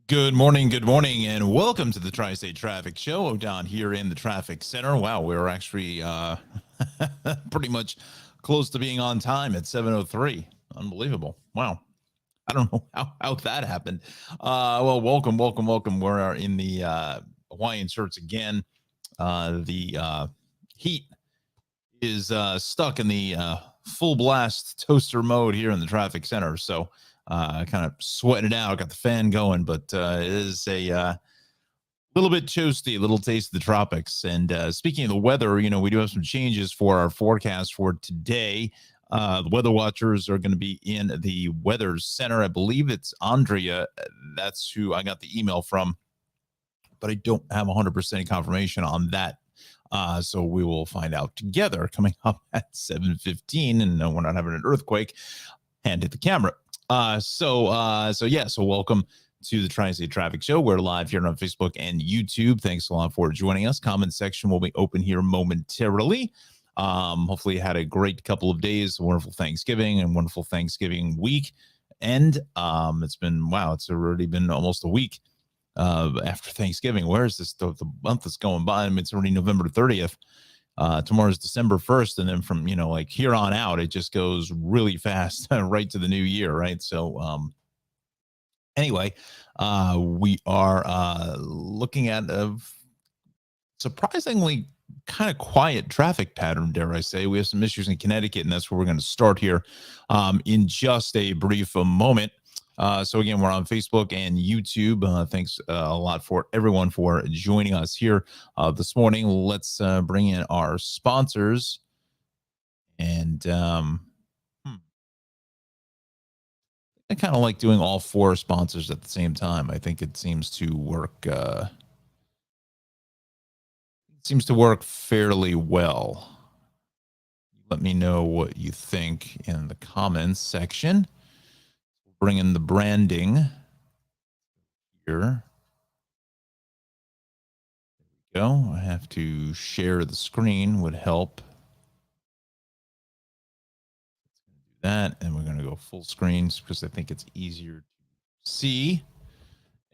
Good morning, and welcome to the Tri-State Traffic Show down here in the traffic center. Wow, we're actually pretty much close to being on time at 7:03. Unbelievable. Wow. I don't know how that happened. Well, welcome. We're in the Hawaiian shirts again. The heat is stuck in the full blast toaster mode here in the traffic center. So kind of sweating it out, got the fan going, but it is a little bit toasty, a little taste of the tropics. And speaking of the weather, we do have some changes for our forecast for today. The weather watchers are going to be in the weather center. I believe it's Andrea. That's who I got the email from, but I don't have 100% confirmation on that. So we will find out together coming up at 7:15. And no, we're not having an earthquake. Hand hit the camera. So welcome to the Tri-State Traffic Show. We're live here on Facebook and YouTube. Thanks a lot for joining us. Comment section will be open here momentarily. Hopefully you had a great couple of days, a wonderful Thanksgiving and wonderful Thanksgiving week. And it's already been almost a week after Thanksgiving. Where is this? The month is going by. I mean, it's already November 30th. Tomorrow's December 1st. And then from, like here on out, it just goes really fast right to the new year. Right. So, anyway, we are looking at a surprisingly kind of quiet traffic pattern, dare I say. We have some issues in Connecticut, and that's where we're going to start here in just a brief moment. So again, we're on Facebook and YouTube. Thanks a lot for everyone for joining us here this morning. Let's bring in our sponsors. And I kind of like doing all four sponsors at the same time. I think it seems to work. Seems to work fairly well. Let me know what you think in the comments section. Bring in the branding here. There we go. I have to share the screen, would help. That, and we're going to go full screen because I think it's easier to see.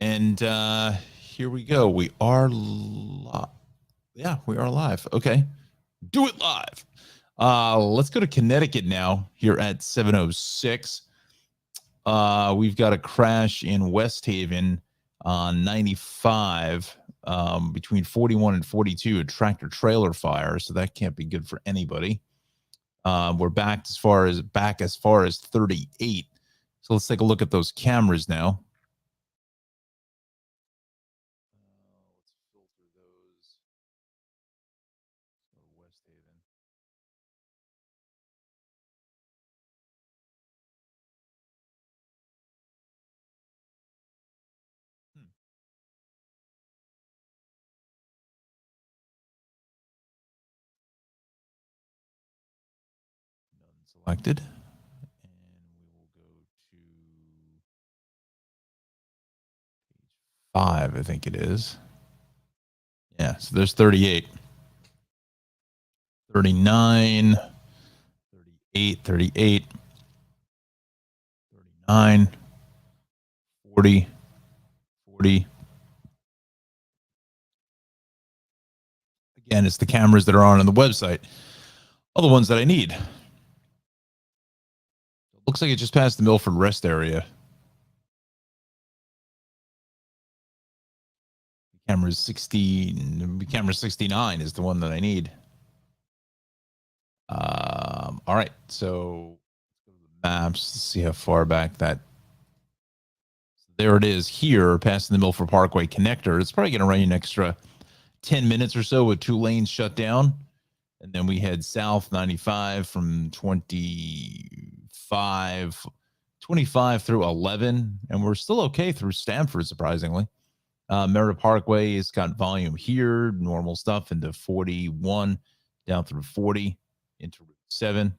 And here we go. We are live. Yeah, we are live. Okay. Do it live. Let's go to Connecticut now here at 7:06. We've got a crash in West Haven on 95 between 41 and 42, a tractor trailer fire. So that can't be good for anybody. We're back as far as 38. So let's take a look at those cameras now. Let's filter those. West Haven. None selected. And we will go to page 5, I think it is. Yeah, so there's 38. 39, 38, 38, 39, 40, 40. Again, it's the cameras that are on the website. All the ones that I need. Looks like it just passed the Milford Rest area. Camera 69 is the one that I need. All right, so let's go to the maps to see how far back that. There it is here, passing the Milford Parkway connector. It's probably going to rain an extra 10 minutes or so with 2 lanes shut down. And then we head south 95 from 25 through 11. And we're still okay through Stamford, surprisingly. Merritt Parkway has got volume here, normal stuff into 41, down through 40, into Route 7.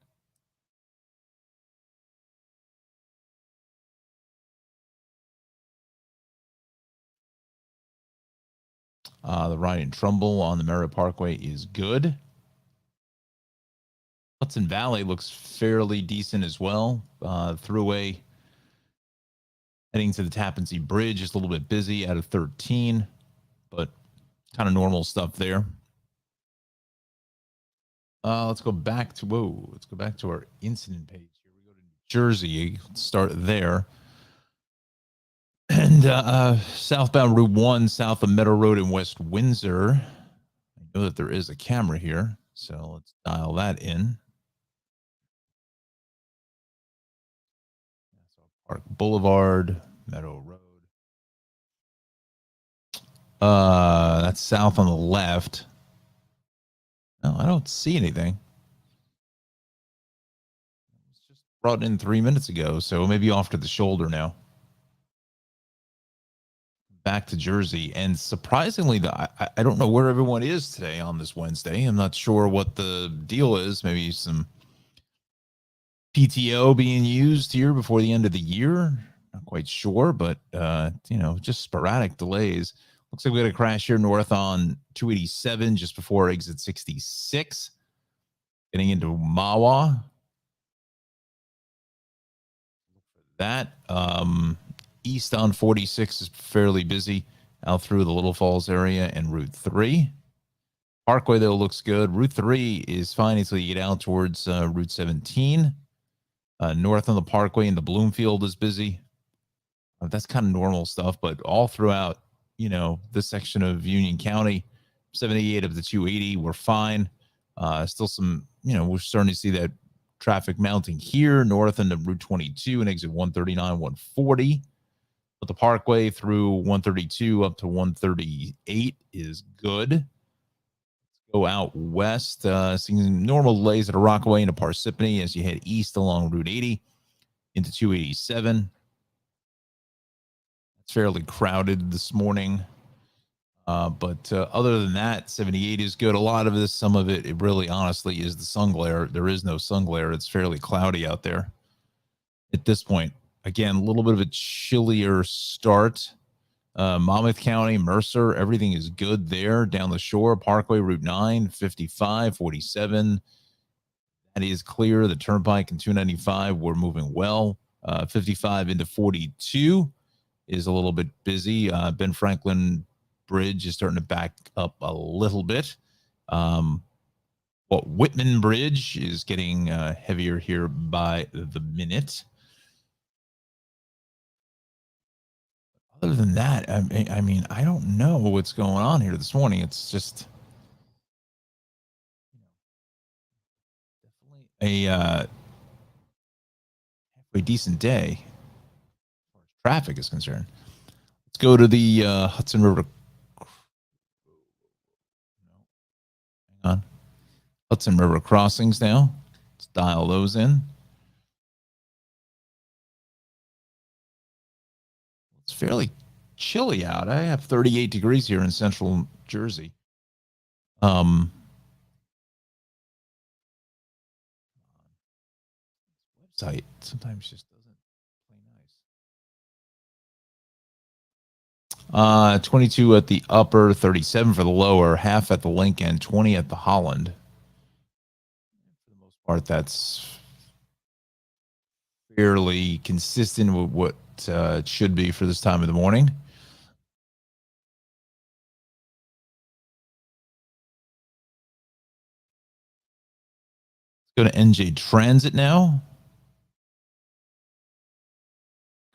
The ride in Trumbull on the Merritt Parkway is good. Hudson Valley looks fairly decent as well. Thruway Heading to the Tappan Zee Bridge is a little bit busy out of 13, but kind of normal stuff there. Let's go back to let's go back to our incident page. Here we go to New Jersey. Start there. And southbound Route 1, south of Meadow Road in West Windsor. I know that there is a camera here, so let's dial that in. Park Boulevard, Meadow Road. That's south on the left. No, I don't see anything. It was just brought in 3 minutes ago, so maybe off to the shoulder now. Back to Jersey, and surprisingly, I don't know where everyone is today on this Wednesday. I'm not sure what the deal is. Maybe some PTO being used here before the end of the year. Not quite sure, but just sporadic delays. Looks like we got a crash here north on 287 just before exit 66. Getting into Mawa. That east on 46 is fairly busy out through the Little Falls area and Route 3. Parkway, though, looks good. Route 3 is fine until you get out towards Route 17. North on the Parkway and the Bloomfield is busy. That's kind of normal stuff, but all throughout, this section of Union County, 78 of the 280 were fine. Still some, we're starting to see that traffic mounting here north into Route 22 and exit 139, 140. But the Parkway through 132 up to 138 is good. Go out west, seeing normal delays at a Rockaway into Parsippany as you head east along Route 80 into 287. It's fairly crowded this morning. But other than that, 78 is good. A lot of this, some of it really honestly is the sun glare. There is no sun glare. It's fairly cloudy out there at this point. Again, a little bit of a chillier start. Monmouth County, Mercer, everything is good there. Down the shore, Parkway, Route 9, 55, 47. That is clear. The Turnpike and 295, we're moving well. 55 into 42 is a little bit busy. Ben Franklin Bridge is starting to back up a little bit. Whitman Bridge is getting heavier here by the minute. Other than that, I mean, I don't know what's going on here this morning. It's just definitely a halfway decent day as far as traffic is concerned. Let's go to the Hudson River. Hang on. Hudson River crossings now. Let's dial those in. It's fairly chilly out. I have 38 degrees here in central Jersey. Website sometimes just doesn't play nice. 22 at the upper, 37 for the lower, half at the Lincoln, 20 at the Holland. For the most part, that's fairly consistent with what it should be for this time of the morning. Let's go to NJ Transit now.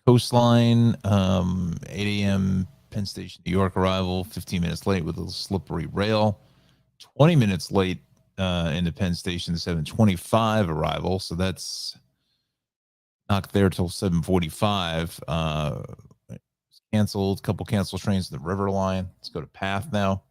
Coastline, 8 a.m. Penn Station, New York arrival, 15 minutes late with a slippery rail. 20 minutes late into Penn Station, 7:25 arrival. So that's not there till 7:45. Canceled. Couple canceled trains in the River Line. Let's go to Path now.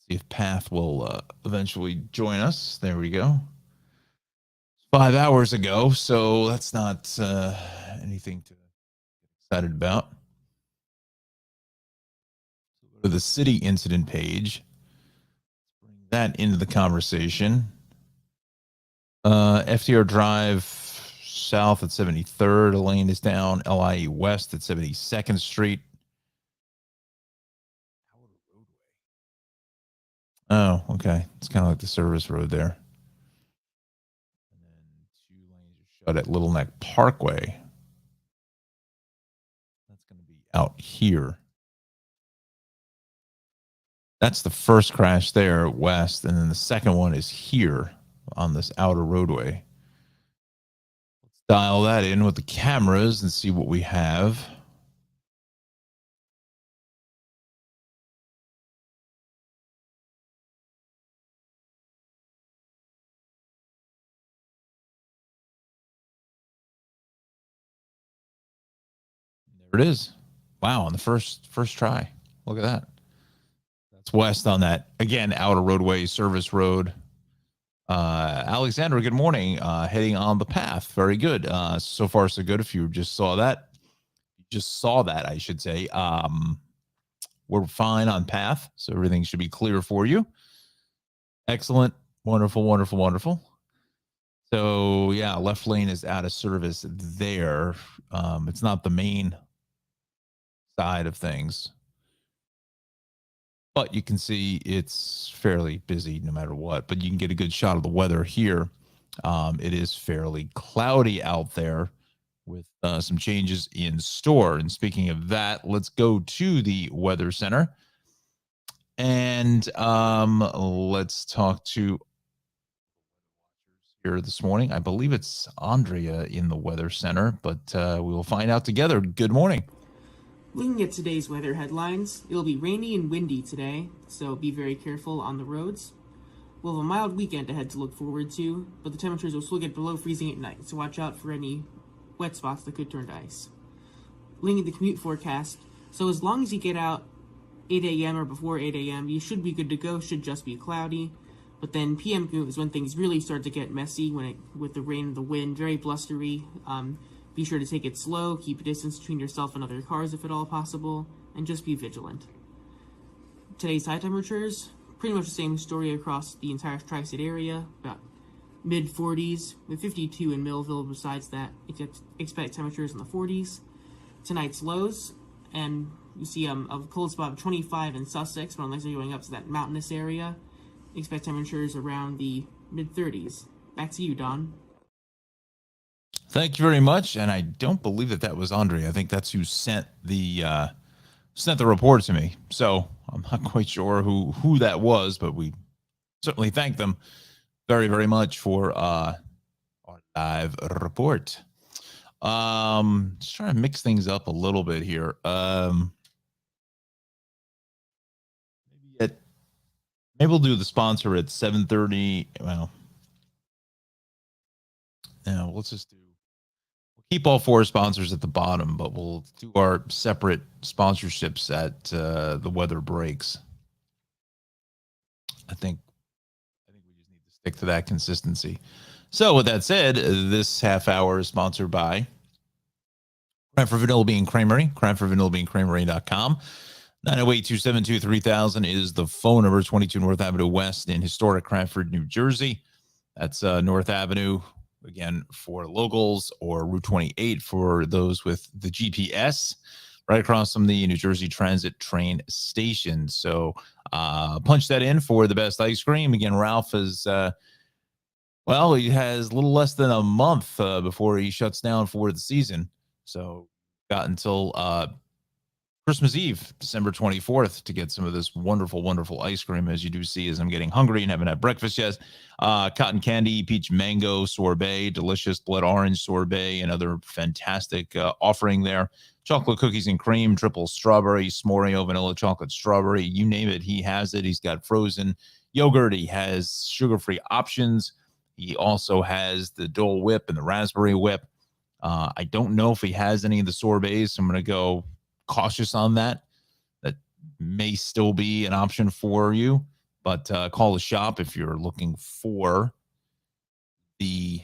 See if Path will eventually join us. There we go. 5 hours ago, so that's not anything to get excited about. Go to the city incident page. Bring that into the conversation. FDR Drive south at 73rd. A lane is down. LIE west at 72nd Street. Oh, okay. It's kind of like the service road there. And then 2 lanes are shut at Little Neck Parkway. That's going to be out here. That's the first crash there west. And then the second one is here on this outer roadway. Let's dial that in with the cameras and see what we have. There it is. Wow, on the first try. Look at that. That's west on that, again, outer roadway, service road. Alexandra, good morning. Heading on the path. Very good. So far, so good. If you just saw that, I should say. We're fine on path, so everything should be clear for you. Excellent. Wonderful, wonderful, wonderful. So, yeah, left lane is out of service there. It's not the main side of things, but you can see it's fairly busy no matter what. But you can get a good shot of the weather here. It is fairly cloudy out there with some changes in store. And speaking of that, let's go to the Weather Center. And let's talk to here this morning. I believe it's Andrea in the Weather Center, but we will find out together. Good morning. Looking at today's weather headlines, it'll be rainy and windy today, so be very careful on the roads. We'll have a mild weekend ahead to look forward to, but the temperatures will still get below freezing at night, so watch out for any wet spots that could turn to ice. Looking at the commute forecast, so as long as you get out 8 a.m. or before 8 a.m., you should be good to go, should just be cloudy. But then PM commute is when things really start to get messy, with the rain and the wind, very blustery. Be sure to take it slow, keep a distance between yourself and other cars if at all possible, and just be vigilant. Today's high temperatures, pretty much the same story across the entire tri-state area, about mid-40s, with 52 in Millville. Besides that, expect temperatures in the 40s. Tonight's lows, and you see a cold spot of 25 in Sussex, but unless you're going up to that mountainous area, expect temperatures around the mid-30s. Back to you, Don. Thank you very much. And I don't believe that was Andre. I think that's who sent the report to me. So I'm not quite sure who that was, but we certainly thank them very, very much for our live report. Just trying to mix things up a little bit here. Maybe we'll do the sponsor at 7:30. Well, yeah, let's just keep all 4 sponsors at the bottom, but we'll do our separate sponsorships at the weather breaks. I think we just need to stick to that consistency. So with that said, this half hour is sponsored by Cranford Vanilla Bean Creamery, CranfordVanillaBeanCreamery.com. 908-272-3000 is the phone number, 22 North Avenue West in historic Cranford, New Jersey. That's North Avenue, again, for locals, or Route 28 for those with the GPS, right across from the New Jersey Transit train station. So punch that in for the best ice cream. Again, Ralph is, he has a little less than a month before he shuts down for the season. So got until Christmas Eve, December 24th, to get some of this wonderful, wonderful ice cream. As you do see, as I'm getting hungry and haven't had breakfast yet. Cotton candy, peach mango sorbet, delicious blood orange sorbet, another fantastic offering there. Chocolate cookies and cream, triple strawberry, s'moreo, vanilla chocolate strawberry, you name it, he has it. He's got frozen yogurt. He has sugar-free options. He also has the Dole Whip and the Raspberry Whip. I don't know if he has any of the sorbets, so I'm going to go cautious on that. That may still be an option for you, but call the shop if you're looking for the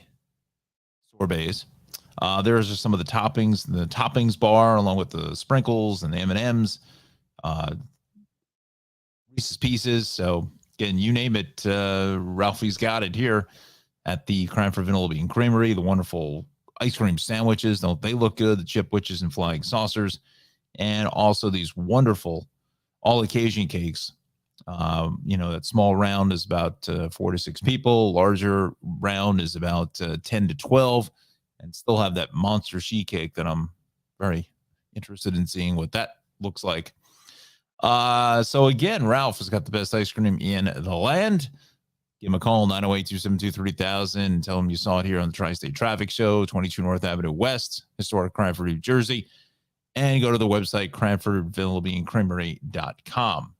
sorbets. There's just some of the toppings bar, along with the sprinkles and the M&Ms. Reese's Pieces. So again, you name it, Ralphie's got it here at the Cranford Vanilla Bean Creamery. The wonderful ice cream sandwiches, don't they look good? The chip witches and flying saucers, and also these wonderful all occasion cakes. That small round is about 4 to 6 people. Larger round is about 10 to 12, and still have that monster sheet cake that I'm very interested in seeing what that looks like. So again, Ralph has got the best ice cream in the land. Give him a call, 908-272-3000, and tell him you saw it here on the Tri-State Traffic Show, 22 North Avenue West, historic Cranford, New Jersey. And go to the website, cranfordvillabeancreamery.com.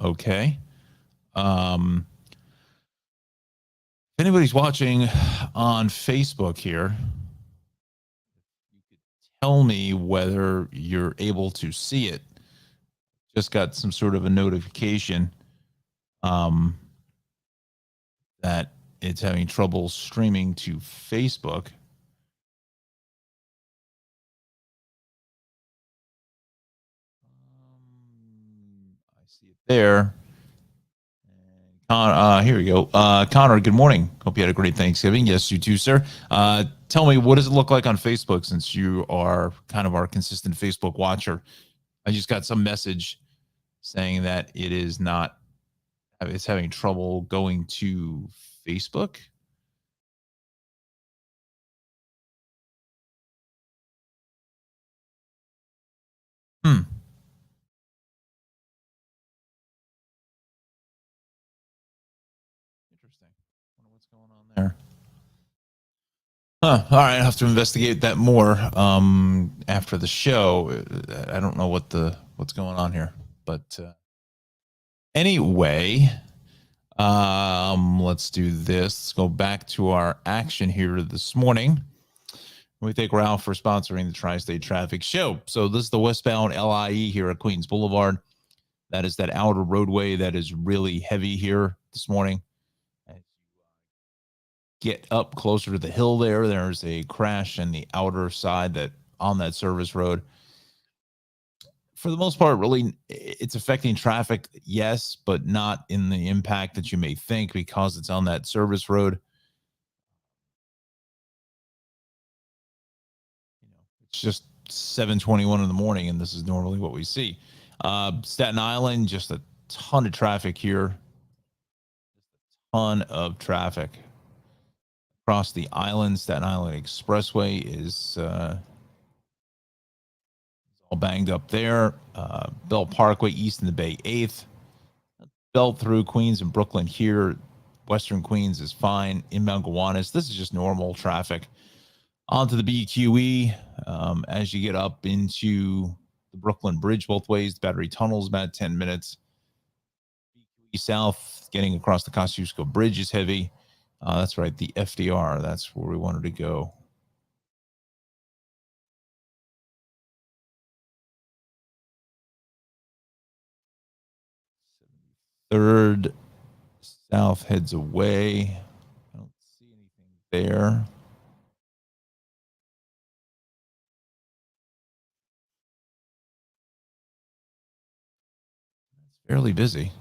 Okay. If anybody's watching on Facebook here, you could tell me whether you're able to see it. Just got some sort of a notification that it's having trouble streaming to Facebook. I see it there. Here we go. Connor, good morning. Hope you had a great Thanksgiving. Yes, you too, sir. Tell me, what does it look like on Facebook since you are kind of our consistent Facebook watcher? I just got some message saying that it is not, it's having trouble going to Facebook. Hmm. Interesting. I wonder what's going on there. Huh. All right, I have to investigate that more after the show. I don't know what's going on here, but anyway, let's do this. Let's go back to our action here this morning. We thank Ralph for sponsoring the Tri-State Traffic Show. So this is the westbound LIE here at Queens Boulevard. That is that outer roadway that is really heavy here this morning. Get up closer to the hill there's a crash in the outer side that on that service road. For the most part, really, it's affecting traffic, yes, but not in the impact that you may think because it's on that service road. It's just 7:21 in the morning, and this is normally what we see. Staten Island, just a ton of traffic here. Ton of traffic across the island. Staten Island Expressway is all banged up there. Bell Parkway east in the Bay 8th. Belt through Queens and Brooklyn here. Western Queens is fine. Inbound Gowanus, this is just normal traffic. Onto the BQE as you get up into the Brooklyn Bridge both ways. The Battery Tunnel is about 10 minutes. BQE South, getting across the Kosciuszko Bridge is heavy. That's right, the FDR. That's where we wanted to go. Third South heads away. I don't see anything there. It's fairly busy.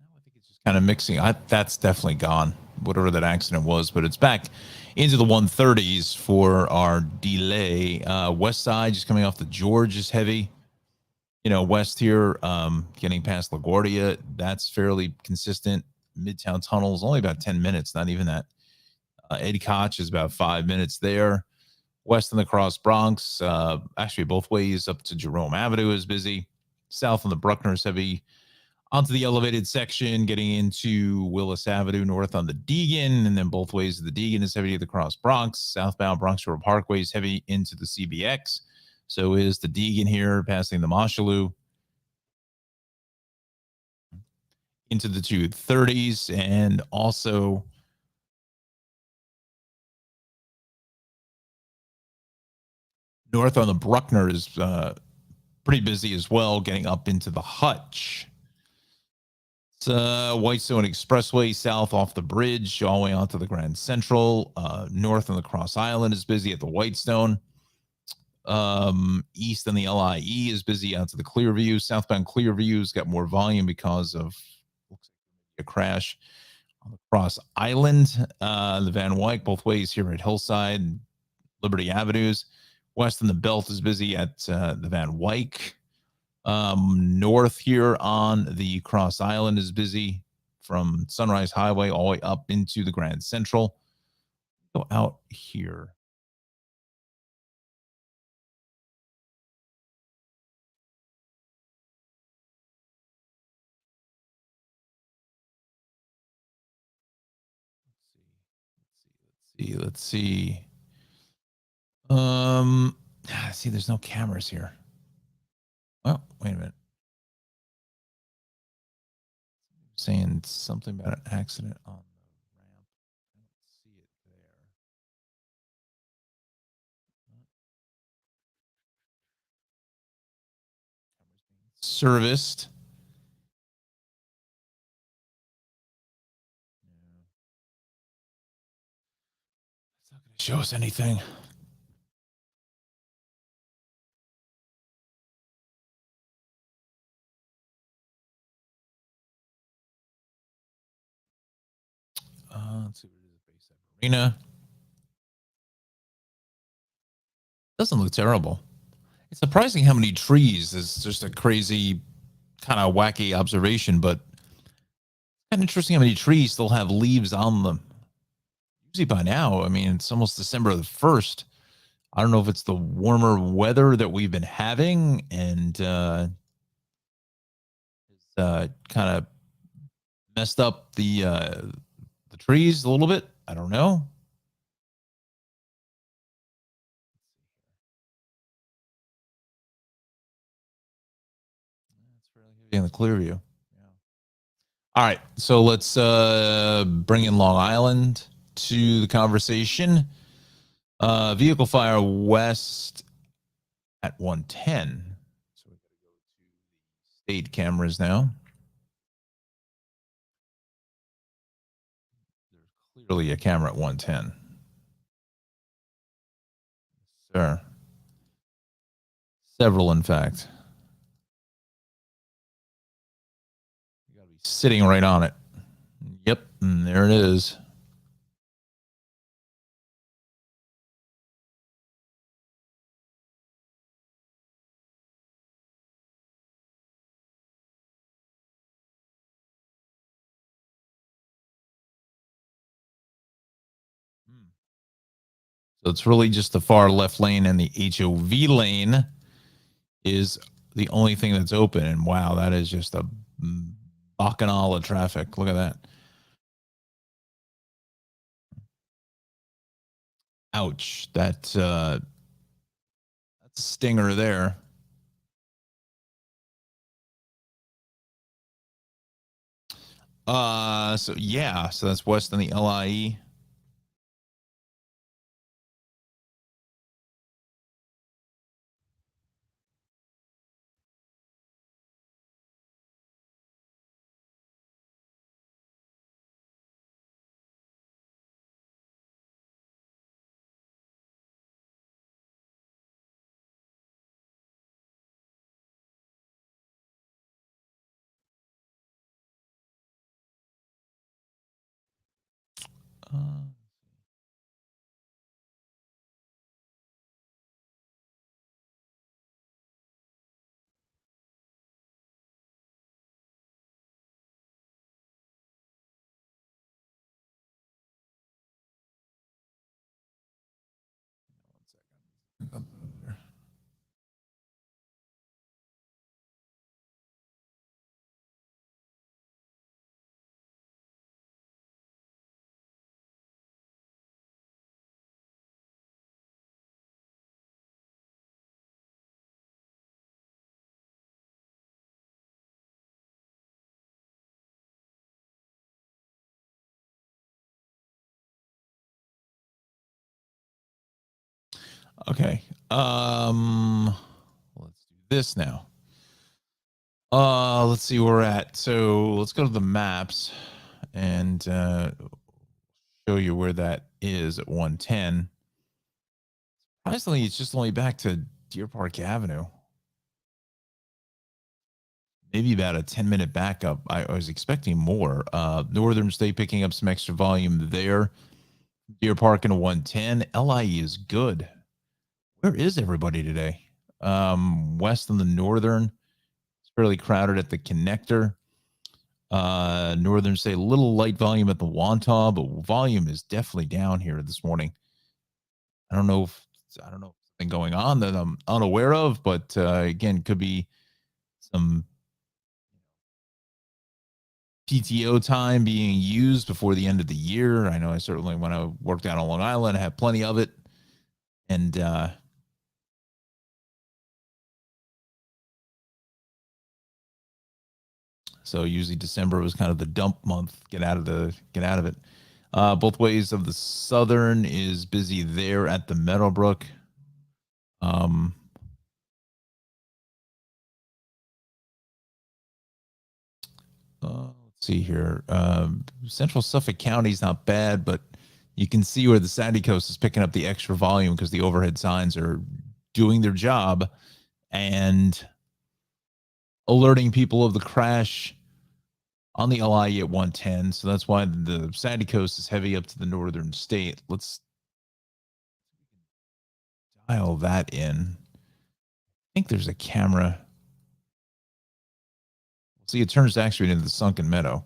I think it's just kind of mixing. That's definitely gone, whatever that accident was, but it's back into the 130s for our delay. West side, just coming off the George is heavy. West here, getting past LaGuardia, that's fairly consistent. Midtown Tunnel is only about 10 minutes, not even that. Ed Koch is about 5 minutes there. West in the Cross Bronx, actually both ways up to Jerome Avenue is busy. South on the Bruckner is heavy. Onto the elevated section, getting into Willis Avenue, north on the Deegan, and then both ways of the Deegan is heavy to the Cross Bronx. Southbound Bronx River Parkway is heavy into the CBX. So is the Deegan here, passing the Mosholu. into the 230s, and also north on the Bruckner is pretty busy as well, getting up into the Hutch. It's Whitestone Expressway south off the bridge, all the way onto the Grand Central. North on the Cross Island is busy at the Whitestone. East on the LIE is busy out to the Clearview. Southbound Clearview's got more volume because of a crash on the Cross Island. The Van Wyck both ways here at Hillside, Liberty Avenues. West in the Belt is busy at the Van Wyck. North here on the Cross Island is busy from Sunrise Highway all the way up into the Grand Central. Go out here. Let's see. See, there's no cameras here. Oh, wait a minute. Saying something about an accident on the ramp. I don't see it there. Serviced. It's not going to show us anything. Let's see what it is. Bayside Marina. Doesn't look terrible. It's surprising how many trees. It's just a crazy, kind of wacky observation, but kind of interesting how many trees still have leaves on them. Usually by now, I mean, it's almost December the 1st. I don't know if it's the warmer weather that we've been having and kind of messed up the trees a little bit. I don't know. It's fairly heavy in the clear view. Yeah. All right, so let's bring in Long Island to the conversation. Vehicle fire west at 110. So we got to go to the state cameras now. There's clearly a camera at 110. Sure. Several, in fact. You got to be sitting right on it. Yep, and there it is. So it's really just the far left lane, and the HOV lane is the only thing that's open. And wow, that is just a bacchanal of traffic. Look at that. Ouch. That's a stinger there. So yeah, so that's west on the LIE. Uh, Okay. Let's do this now. Let's see where we're at. So let's go to the maps and show you where that is at 110. Surprisingly, it's just only back to Deer Park Avenue. Maybe about a 10-minute backup. I was expecting more. Northern State picking up some extra volume there. Deer Park in a 110. LIE is good. Where is everybody today? West on the Northern. It's fairly crowded at the connector. Northern State, a little light volume at the Wantagh, but volume is definitely down here this morning. I don't know if something going on that I'm unaware of, but again, could be some PTO time being used before the end of the year. I know I certainly, when I worked out on Long Island, I had plenty of it. And so usually December was kind of the dump month. Get out of it. Both ways of the Southern is busy there at the Meadowbrook. Um, let's see here. Central Suffolk County is not bad, but you can see where the Sandy Coast is picking up the extra volume because the overhead signs are doing their job and alerting people of the crash on the LIE at 110. So that's why the Sandy Coast is heavy up to the Northern State. Let's dial that in. I think there's a camera. See, it turns actually into the Sunken Meadow.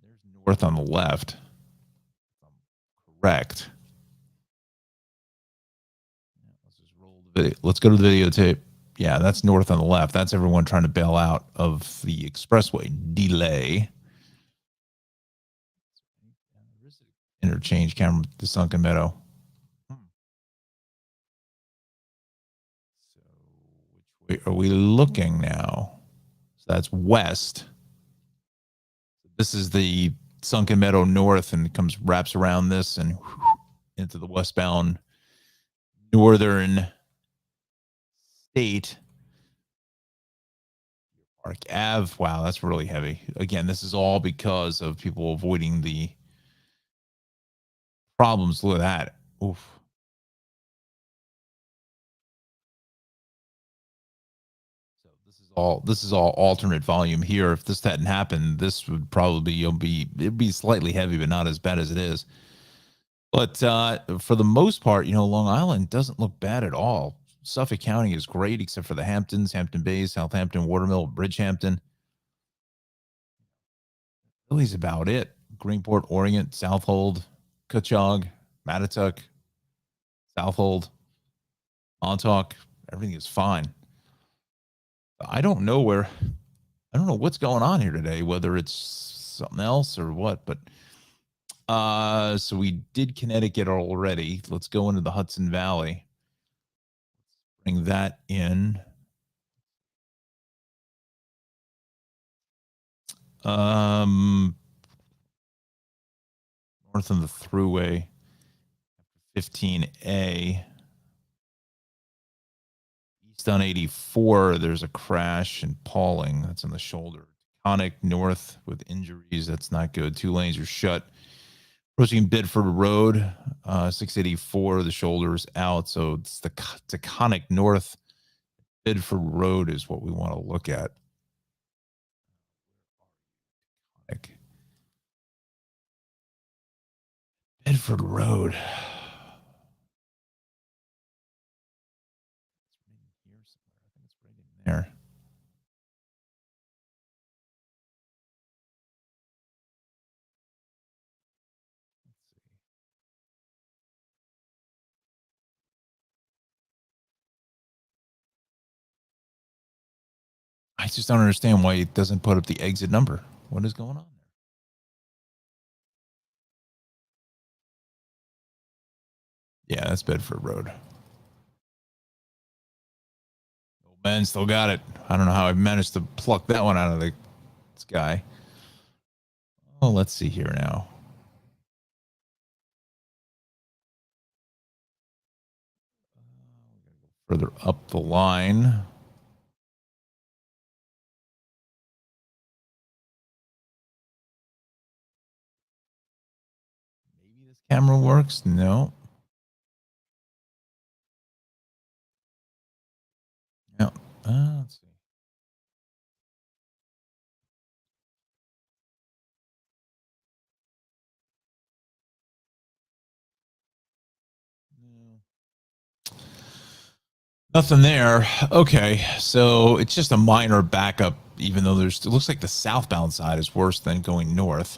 There's north on the left. Correct. Let's just roll the video. Let's go to the videotape. Yeah, that's north on the left. That's everyone trying to bail out of the expressway delay. Interchange camera, the Sunken Meadow. So, which way are we looking now? So that's west. This is the Sunken Meadow north and it comes wraps around this and into the westbound Northern State. Park Ave. Wow, that's really heavy. Again, this is all because of people avoiding the problems. Look at that. Oof. So this is all alternate volume here. If this hadn't happened, this would probably it'd be slightly heavy, but not as bad as it is. But for the most part, Long Island doesn't look bad at all. Suffolk County is great, except for the Hamptons, Hampton Bays, Southampton, Watermill, Bridgehampton. Really's about it. Greenport, Orient, Southold, Cutchogue, Mattatuck, Southold, Montauk. Everything is fine. I don't know what's going on here today, whether it's something else or what, but so we did Connecticut already. Let's go into the Hudson Valley. Bring that in. Um North of the Thruway, 15A. East on 84, there's a crash in Pauling. That's on the shoulder. Taconic north with injuries. That's not good. 2 lanes are shut. Approaching Bedford Road, 684, the shoulder's out. So it's the Taconic North. Bedford Road is what we want to look at. Bedford Road. It's right in there. I just don't understand why it doesn't put up the exit number. What is going on there? Yeah, that's Bedford Road. Oh, man, still got it. I don't know how I managed to pluck that one out of the sky. Oh, let's see here now. Further up the line. Maybe this camera works. No. No. Let's see. Nothing there. Okay, so it's just a minor backup, even though it looks like the southbound side is worse than going north.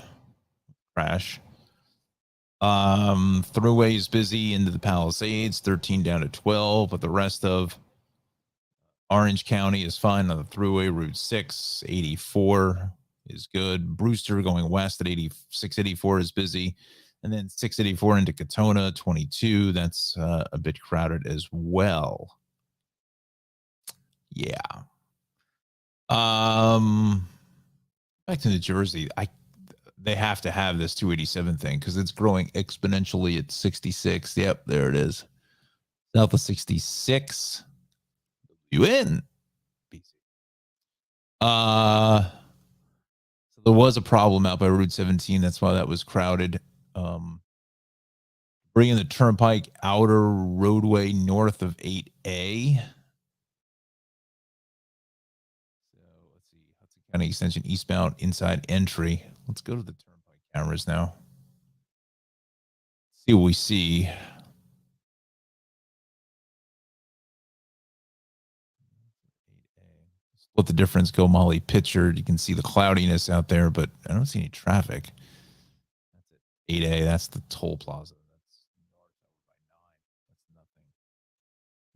Crash. Thruway is busy into the Palisades, 13 down to 12, but the rest of Orange County is fine on the thruway. Route 6, 84 is good. Brewster going west at 684 is busy. And then 684 into Katona, 22. That's a bit crowded as well. Yeah. Back to New Jersey. They have to have this 287 thing because it's growing exponentially at 66. Yep, there it is. South of 66. You in? So there was a problem out by Route 17. That's why that was crowded. Bringing the Turnpike outer roadway north of 8A. So let's see. Hudson County Extension eastbound inside entry. Let's go to the Turnpike cameras now. See what we see. Split the difference, go Molly pictured. You can see the cloudiness out there, but I don't see any traffic. That's it. 8A, that's the toll plaza.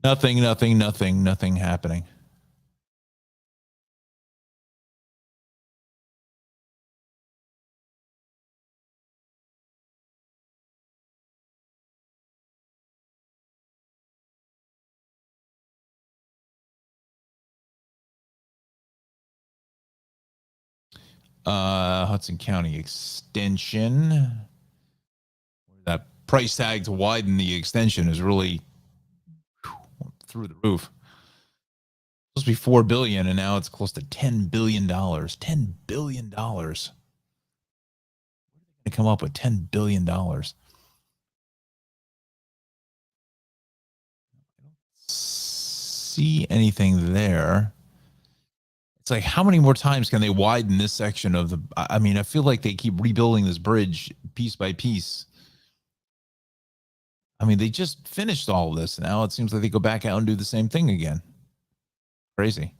That's nothing happening. Hudson County Extension. That price tag to widen the extension is really through the roof. Supposed to be $4 billion, and now it's close to $10 billion. $10 billion. Where are they going to come up with $10 billion? See anything there? It's like, how many more times can they widen this section of the? I mean, I feel like they keep rebuilding this bridge piece by piece. I mean, they just finished all of this. Now it seems like they go back out and do the same thing again. Crazy.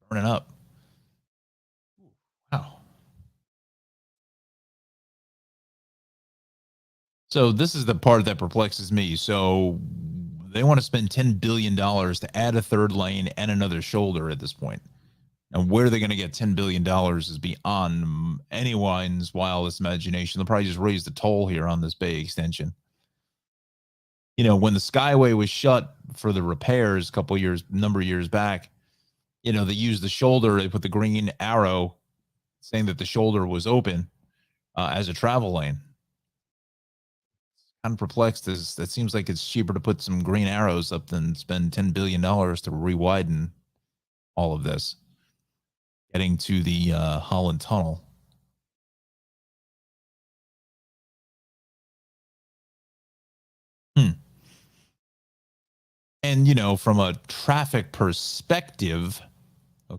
Burning up. Wow. So this is the part that perplexes me. So they want to spend $10 billion to add a third lane and another shoulder at this point. And where they're going to get $10 billion is beyond anyone's wildest imagination. They'll probably just raise the toll here on this bay extension. You know, when the Skyway was shut for the repairs number of years back, you know, they used the shoulder. They put the green arrow saying that the shoulder was open as a travel lane. Kind of perplexed as that seems like it's cheaper to put some green arrows up than spend $10 billion to re-widen all of this. Getting to the Holland Tunnel. And, you know, from a traffic perspective, for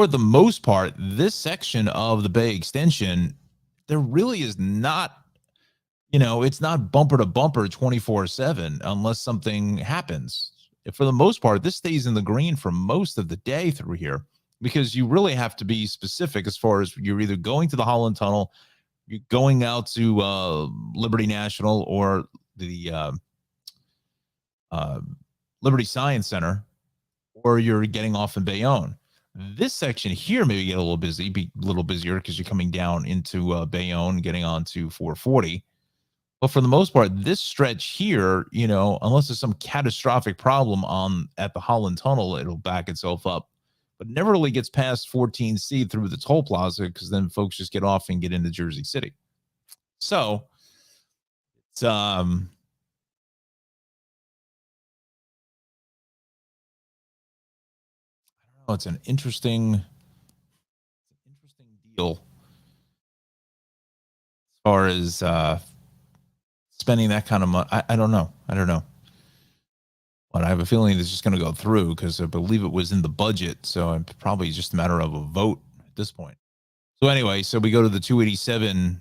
the most part, this section of the Bay Extension, there really is not, you know, it's not bumper to bumper 24/7 unless something happens. For the most part, this stays in the green for most of the day through here because you really have to be specific as far as you're either going to the Holland Tunnel, you're going out to Liberty National or the Liberty Science Center, or you're getting off in Bayonne. This section here maybe get a little busier because you're coming down into Bayonne, getting onto 440. But for the most part, this stretch here, you know, unless there's some catastrophic problem at the Holland Tunnel, it'll back itself up but never really gets past 14C through the toll plaza because then folks just get off and get into Jersey City. So it's it's an interesting deal as far as spending that kind of money. I don't know. But I have a feeling this is going to go through because I believe it was in the budget. So it's probably just a matter of a vote at this point. So anyway, so we go to the 287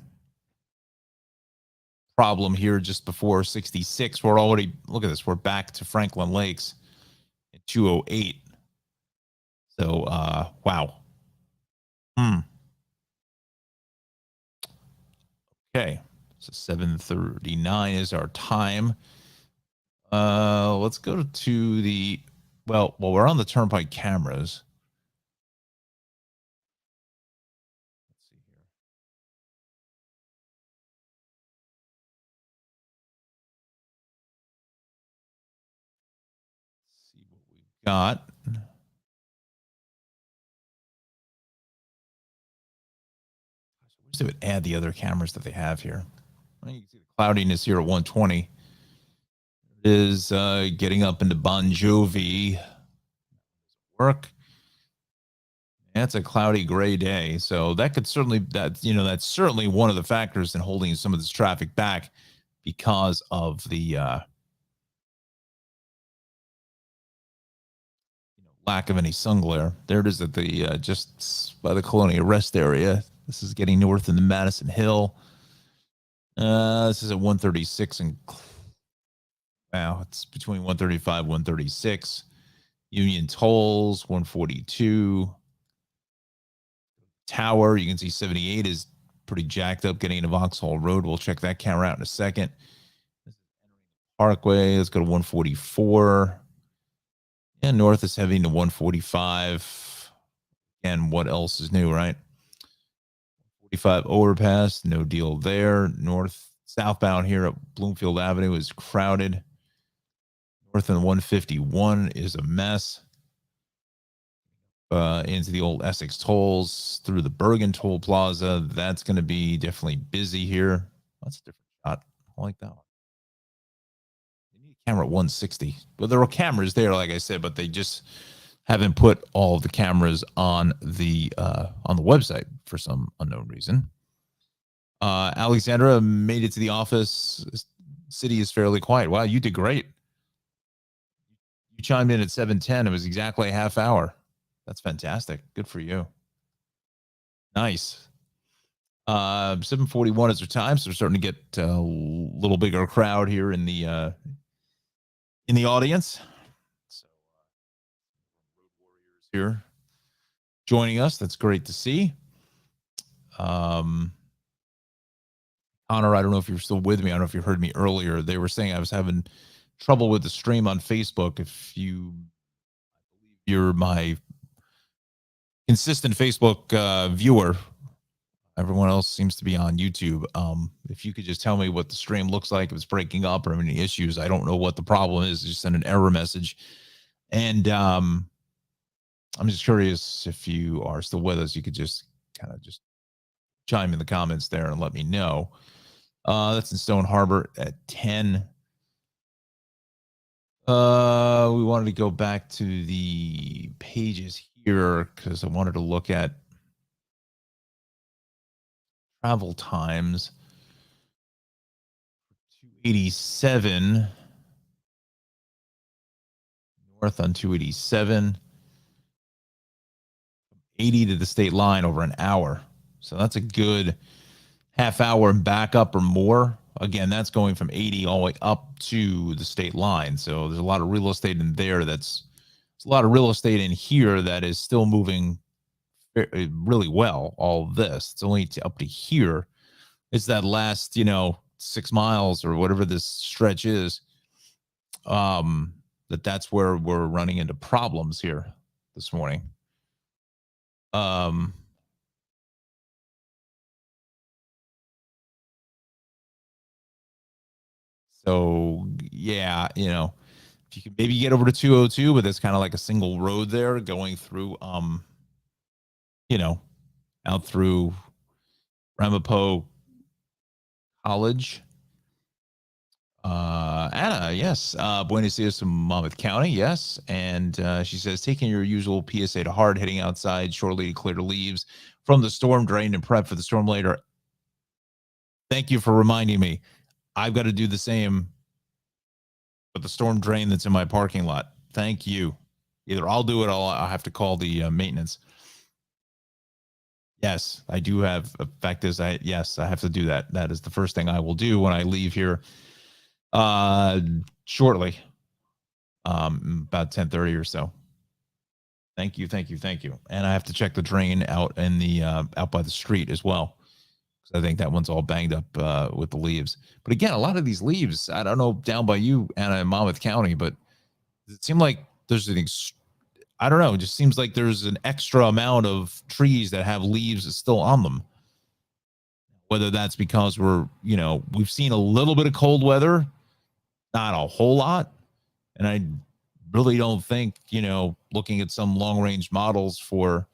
problem here just before 66. We're already, look at this, we're back to Franklin Lakes at 208. So wow. Okay. So 7:39 is our time. Let's go to the well, we're on the turnpike cameras. Let's see here. Let's see what we've got. I wish they would add the other cameras that they have here. Well, you can see the cloudiness here at 120. It is getting up into Bon Jovi. Work. Yeah, it's a cloudy gray day, so that could certainly that's certainly one of the factors in holding some of this traffic back because of the lack of any sun glare. There it is at the just by the Colonia Rest area. This is getting north in the Madison Hill. This is at 136 and wow, it's between 135 136. Union tolls 142. Tower, you can see 78 is pretty jacked up getting into Vauxhall Road. We'll check that camera out in a second. Parkway, let's go to 144. And north is heading to 145. And what else is new, right? 45 overpass, no deal there. North, southbound here at Bloomfield Avenue is crowded. North and 151 is a mess. Into the old Essex tolls through the Bergen toll plaza. That's going to be definitely busy here. That's a different shot. I like that one. They need a camera at 160. Well, there are cameras there, like I said, but they just haven't put all of the cameras on the website for some unknown reason. Alexandra made it to the office. City is fairly quiet. Wow, you did great. You chimed in at 7:10. It was exactly a half hour. That's fantastic. Good for you. Nice. 7:41 is our time, so we're starting to get a little bigger crowd here in the audience. So, Road Warriors here joining us. That's great to see. Connor, I don't know if you're still with me. I don't know if you heard me earlier. They were saying I was having trouble with the stream on Facebook. If you're my consistent Facebook viewer, everyone else seems to be on YouTube. If you could just tell me what the stream looks like, if it's breaking up or any issues, I don't know what the problem is. Just send an error message. And I'm just curious if you are still with us. You could just kind of just chime in the comments there and let me know. That's in Stone Harbor at 10. We wanted to go back to the pages here because I wanted to look at travel times. 287 north on 287, 80 to the state line over an hour. So that's a good half hour and back up or more. Again, that's going from 80 all the way up to the state line. So there's a lot of real estate in there. There's a lot of real estate in here that is still moving really well. All of this, it's only up to here. It's that last, 6 miles or whatever this stretch is. That's where we're running into problems here this morning. So yeah, if you could maybe get over to 202, but there's kind of like a single road there going through, out through Ramapo College. Anna, yes. Buenos Dias from Monmouth County, yes. And she says, taking your usual PSA to heart, heading outside shortly to clear the leaves from the storm drain and prep for the storm later. Thank you for reminding me. I've got to do the same with the storm drain that's in my parking lot. Thank you. Either I'll do it or I'll have to call the maintenance. Yes, I do have. Fact is, I have to do that. That is the first thing I will do when I leave here shortly, about 10:30 or so. Thank you. And I have to check the drain out in the out by the street as well, because I think that one's all banged up with the leaves. But again, a lot of these leaves, I don't know down by you, Anna, in Monmouth County, but it seemed like there's I don't know. It just seems like there's an extra amount of trees that have leaves still on them. Whether that's because we've seen a little bit of cold weather, not a whole lot. And I really don't think, looking at some long range models for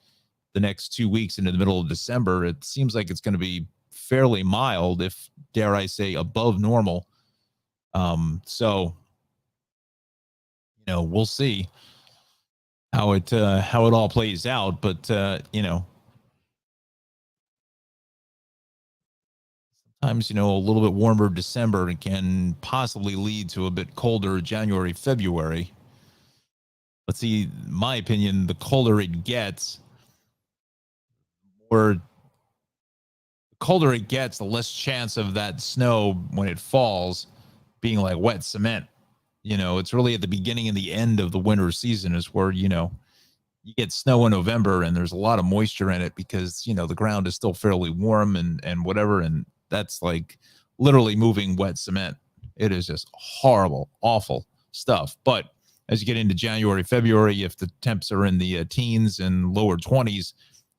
the next 2 weeks into the middle of December, it seems like it's going to be fairly mild, if dare I say above normal. So, we'll see how it all plays out, but sometimes a little bit warmer December can possibly lead to a bit colder January, February. Let's see, in my opinion, the colder it gets, the less chance of that snow when it falls being like wet cement. It's really at the beginning and the end of the winter season is where you get snow in November and there's a lot of moisture in it because, the ground is still fairly warm and whatever. And that's like literally moving wet cement. It is just horrible, awful stuff. But as you get into January, February, if the temps are in the teens and lower 20s,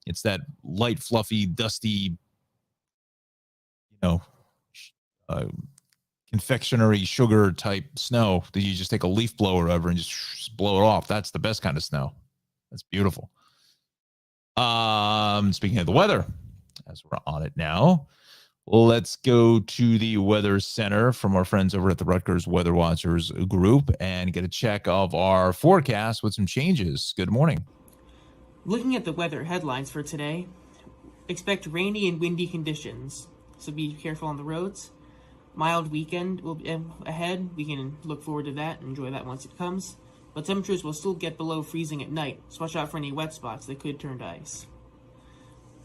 it's that light, fluffy, dusty, confectionery sugar type snow that you just take a leaf blower over and just blow it off. That's the best kind of snow. That's beautiful. Speaking of the weather, as we're on it now, let's go to the Weather Center from our friends over at the Rutgers Weatherwatchers group and get a check of our forecast with some changes. Good morning. Looking at the weather headlines for today, expect rainy and windy conditions, so be careful on the roads. Mild weekend will be ahead. We can look forward to that and enjoy that once it comes. But temperatures will still get below freezing at night, so watch out for any wet spots that could turn to ice.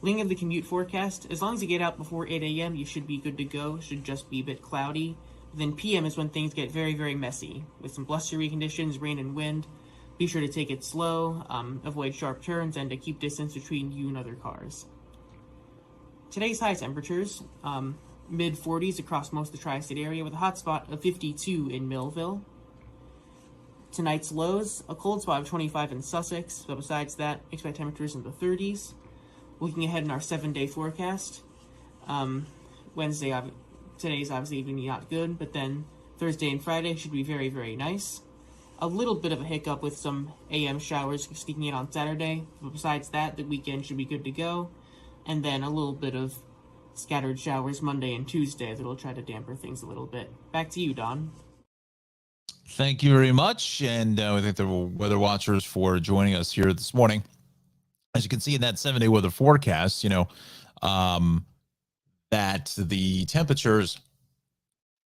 Looking at the commute forecast, as long as you get out before 8 a.m., you should be good to go. Should just be a bit cloudy. Then PM is when things get very, very messy, with some blustery conditions, rain and wind. Be sure to take it slow, avoid sharp turns, and to keep distance between you and other cars. Today's high temperatures, mid-40s across most of the tri-state area, with a hot spot of 52 in Millville. Tonight's lows, a cold spot of 25 in Sussex, but besides that, expect temperatures in the 30s. Looking ahead in our 7-day forecast, today's obviously even not good, but then Thursday and Friday should be very, very nice. A little bit of a hiccup with some AM showers sneaking in on Saturday, but besides that, the weekend should be good to go. And then a little bit of scattered showers Monday and Tuesday that'll try to damper things a little bit. Back to you, Don. Thank you very much. And we thank the Weather Watchers for joining us here this morning. As you can see in that 7-day weather forecast, that the temperatures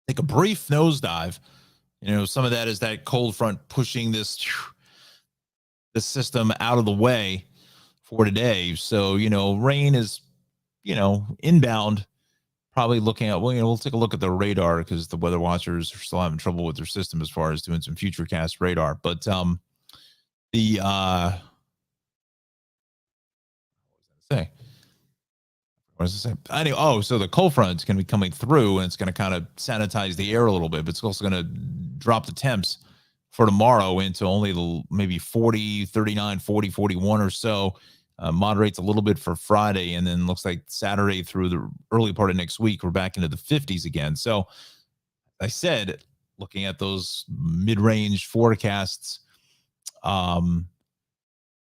take a brief nosedive. Some of that is that cold front pushing this system out of the way for today. So, rain is, inbound. Probably looking at, we'll take a look at the radar because the Weather Watchers are still having trouble with their system as far as doing some futurecast radar. But what was I say? Anyway, so the cold front is going to be coming through and it's going to kind of sanitize the air a little bit, but it's also going to drop the temps for tomorrow into only maybe 40, 39, 40, 41 or so. Moderates a little bit for Friday, and then looks like Saturday through the early part of next week, we're back into the 50s again. So I said, looking at those mid-range forecasts,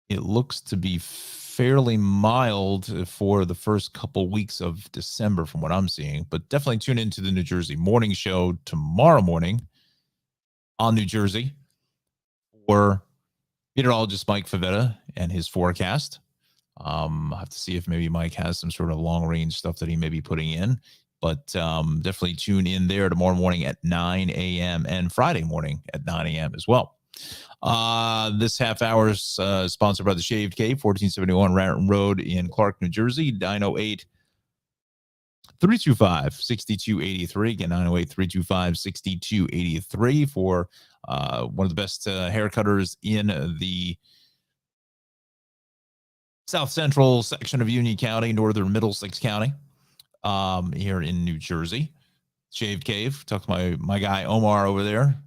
it looks to be fairly mild for the first couple weeks of December from what I'm seeing. But definitely tune into the New Jersey Morning Show tomorrow morning on New Jersey for meteorologist Mike Favetta and his forecast. I'll have to see if maybe Mike has some sort of long range stuff that he may be putting in. But definitely tune in there tomorrow morning at 9 a.m. and Friday morning at 9 a.m. as well. This half hour is sponsored by the Shaved Cave, 1471 Raritan Road in Clark, New Jersey, 908 325 6283. Again, 908 325 6283 for one of the best haircutters in the south central section of Union County, northern Middlesex County, here in New Jersey. Shaved Cave. Talk to my guy Omar over there.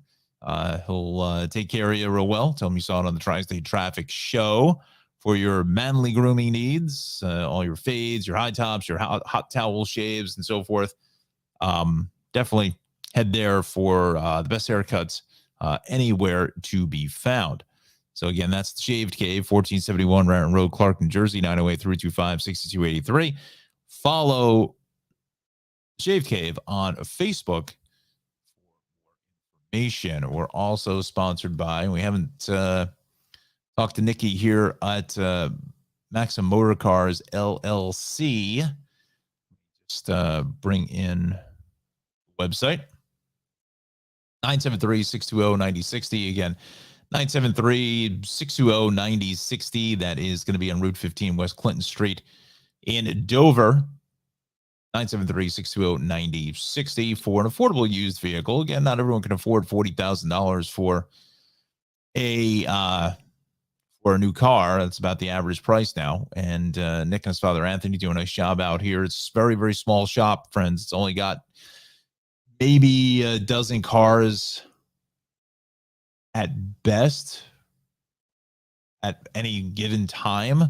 He'll take care of you real well. Tell him you saw it on the Tri-State Traffic Show for your manly grooming needs, all your fades, your high tops, your hot towel shaves, and so forth. Definitely head there for the best haircuts anywhere to be found. So again, that's the Shaved Cave, 1471 Raritan Road, Clark, New Jersey, 908-325-6283. Follow Shaved Cave on Facebook. We're also sponsored by, we haven't talked to Nikki here at Maxim Motor Cars LLC. Just bring in the website 973-620-9060. Again, 973-620-9060. That is going to be on Route 15 West Clinton Street in Dover. 973-620-9060 for an affordable used vehicle. Again, not everyone can afford $40,000 for a new car. That's about the average price now. And Nick and his father Anthony do a nice job out here. It's a very, very small shop, friends. It's only got maybe a dozen cars at best at any given time.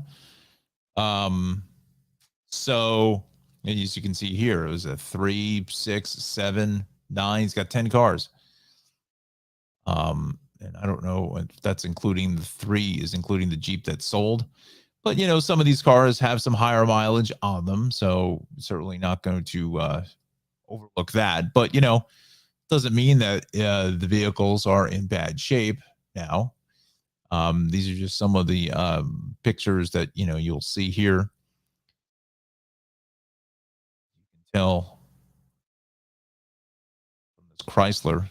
So as you can see here, it was a 3, 6, 7, 9. He's got 10 cars. And I don't know if that's including the 3 is including the Jeep that sold. But, you know, some of these cars have some higher mileage on them. So certainly not going to overlook that. But, you know, doesn't mean that the vehicles are in bad shape now. These are just some of the pictures that, you know, you'll see here. Tell from this Chrysler.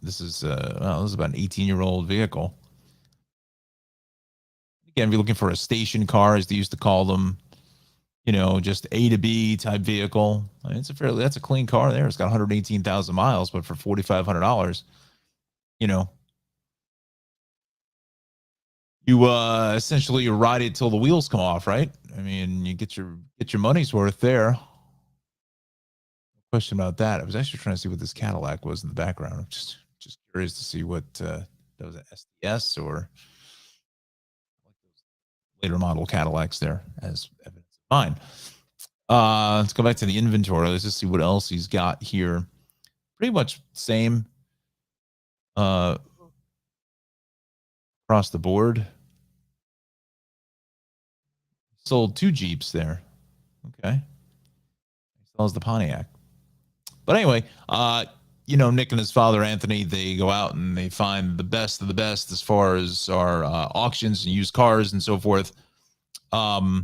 This is about an 18-year-old vehicle. Again, if you're looking for a station car, as they used to call them, you know, just A to B type vehicle. I mean, that's a clean car there. It's got 118,000 miles, but for $4,500, you know, you essentially ride it till the wheels come off, right? I mean, you get your money's worth there. Question about that. I was actually trying to see what this Cadillac was in the background. I'm just curious to see what that was, an SDS or later model Cadillacs there as evidence of mine. Let's go back to the inventory. Let's just see what else he's got here. Pretty much same across the board. Sold 2 Jeeps there. Okay. Sells the Pontiac. But anyway, you know, Nick and his father, Anthony, they go out and they find the best of the best as far as our auctions and used cars and so forth. So,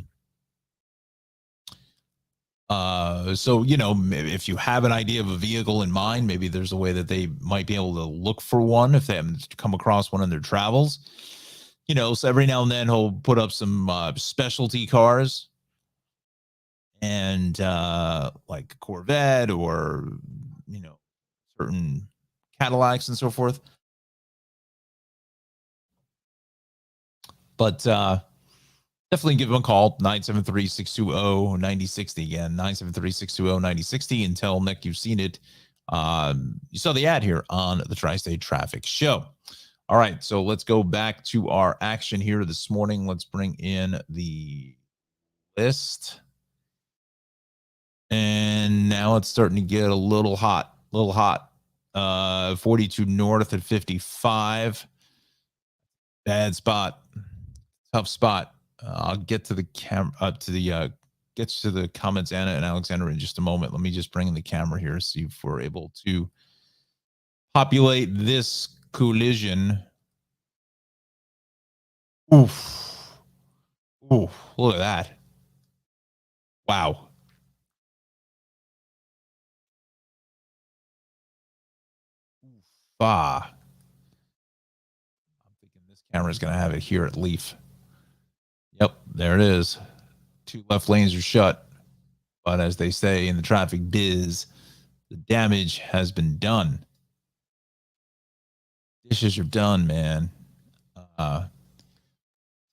you know, if you have an idea of a vehicle in mind, maybe there's a way that they might be able to look for one if they haven't come across one in their travels. You know, so every now and then he'll put up some specialty cars and like Corvette or, you know, certain Cadillacs and so forth. But definitely give him a call, 973-620-9060. Again, 973-620-9060, and tell Nick you've seen it. You saw the ad here on the Tri-State Traffic Show. All right, so let's go back to our action here this morning. Let's bring in the list. And now it's starting to get a little hot. 42 north at 55. Bad spot. Tough spot. I'll get to the get to the comments, Anna and Alexander, in just a moment. Let me just bring in the camera here, see if we're able to populate this collision. Oof. Oof. Look at that. Wow. Ah. I'm thinking this camera is going to have it here at Leaf. Yep, there it is. Two left lanes are shut. But as they say in the traffic biz, the damage has been done. Dishes are done, man.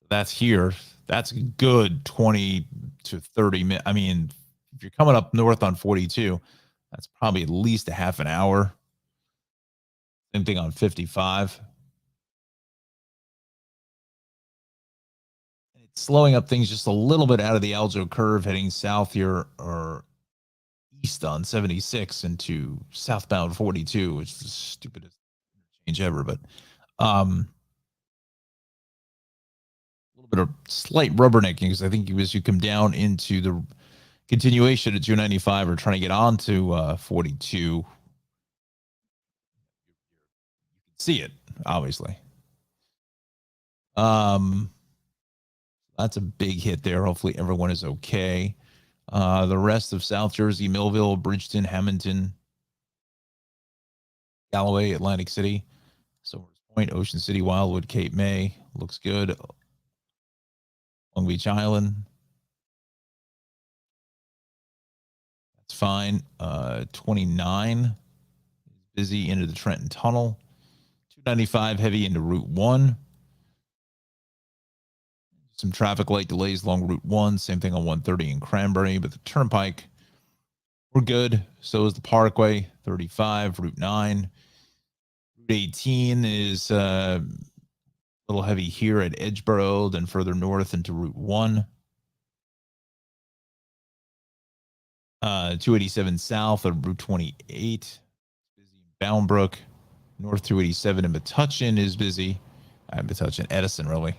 That's here. That's a good 20 to 30 minutes. I mean, if you're coming up north on 42, that's probably at least a half an hour. Same thing on 55. It's slowing up things just a little bit out of the Aljo curve heading south here or east on 76 into southbound 42, which is the stupidest change ever. But a little bit of slight rubbernecking because I think as you come down into the continuation at 295 or trying to get on to 42, you can see it, obviously. That's a big hit there. Hopefully everyone is okay. The rest of South Jersey, Millville, Bridgeton, Hamilton, Galloway, Atlantic City, Somers Point, Ocean City, Wildwood, Cape May, looks good. Long Beach Island, that's fine. 29 busy into the Trenton Tunnel. 295 heavy into Route 1. Some traffic light delays along Route 1. Same thing on 130 in Cranberry, but the Turnpike, we're good. So is the Parkway, 35, Route 9. Route 18 is a little heavy here at Edgeboro, then further north into Route 1. 287 south of Route 28. Busy in Boundbrook. North 287 in Metuchen is busy. Metuchen, Edison, really.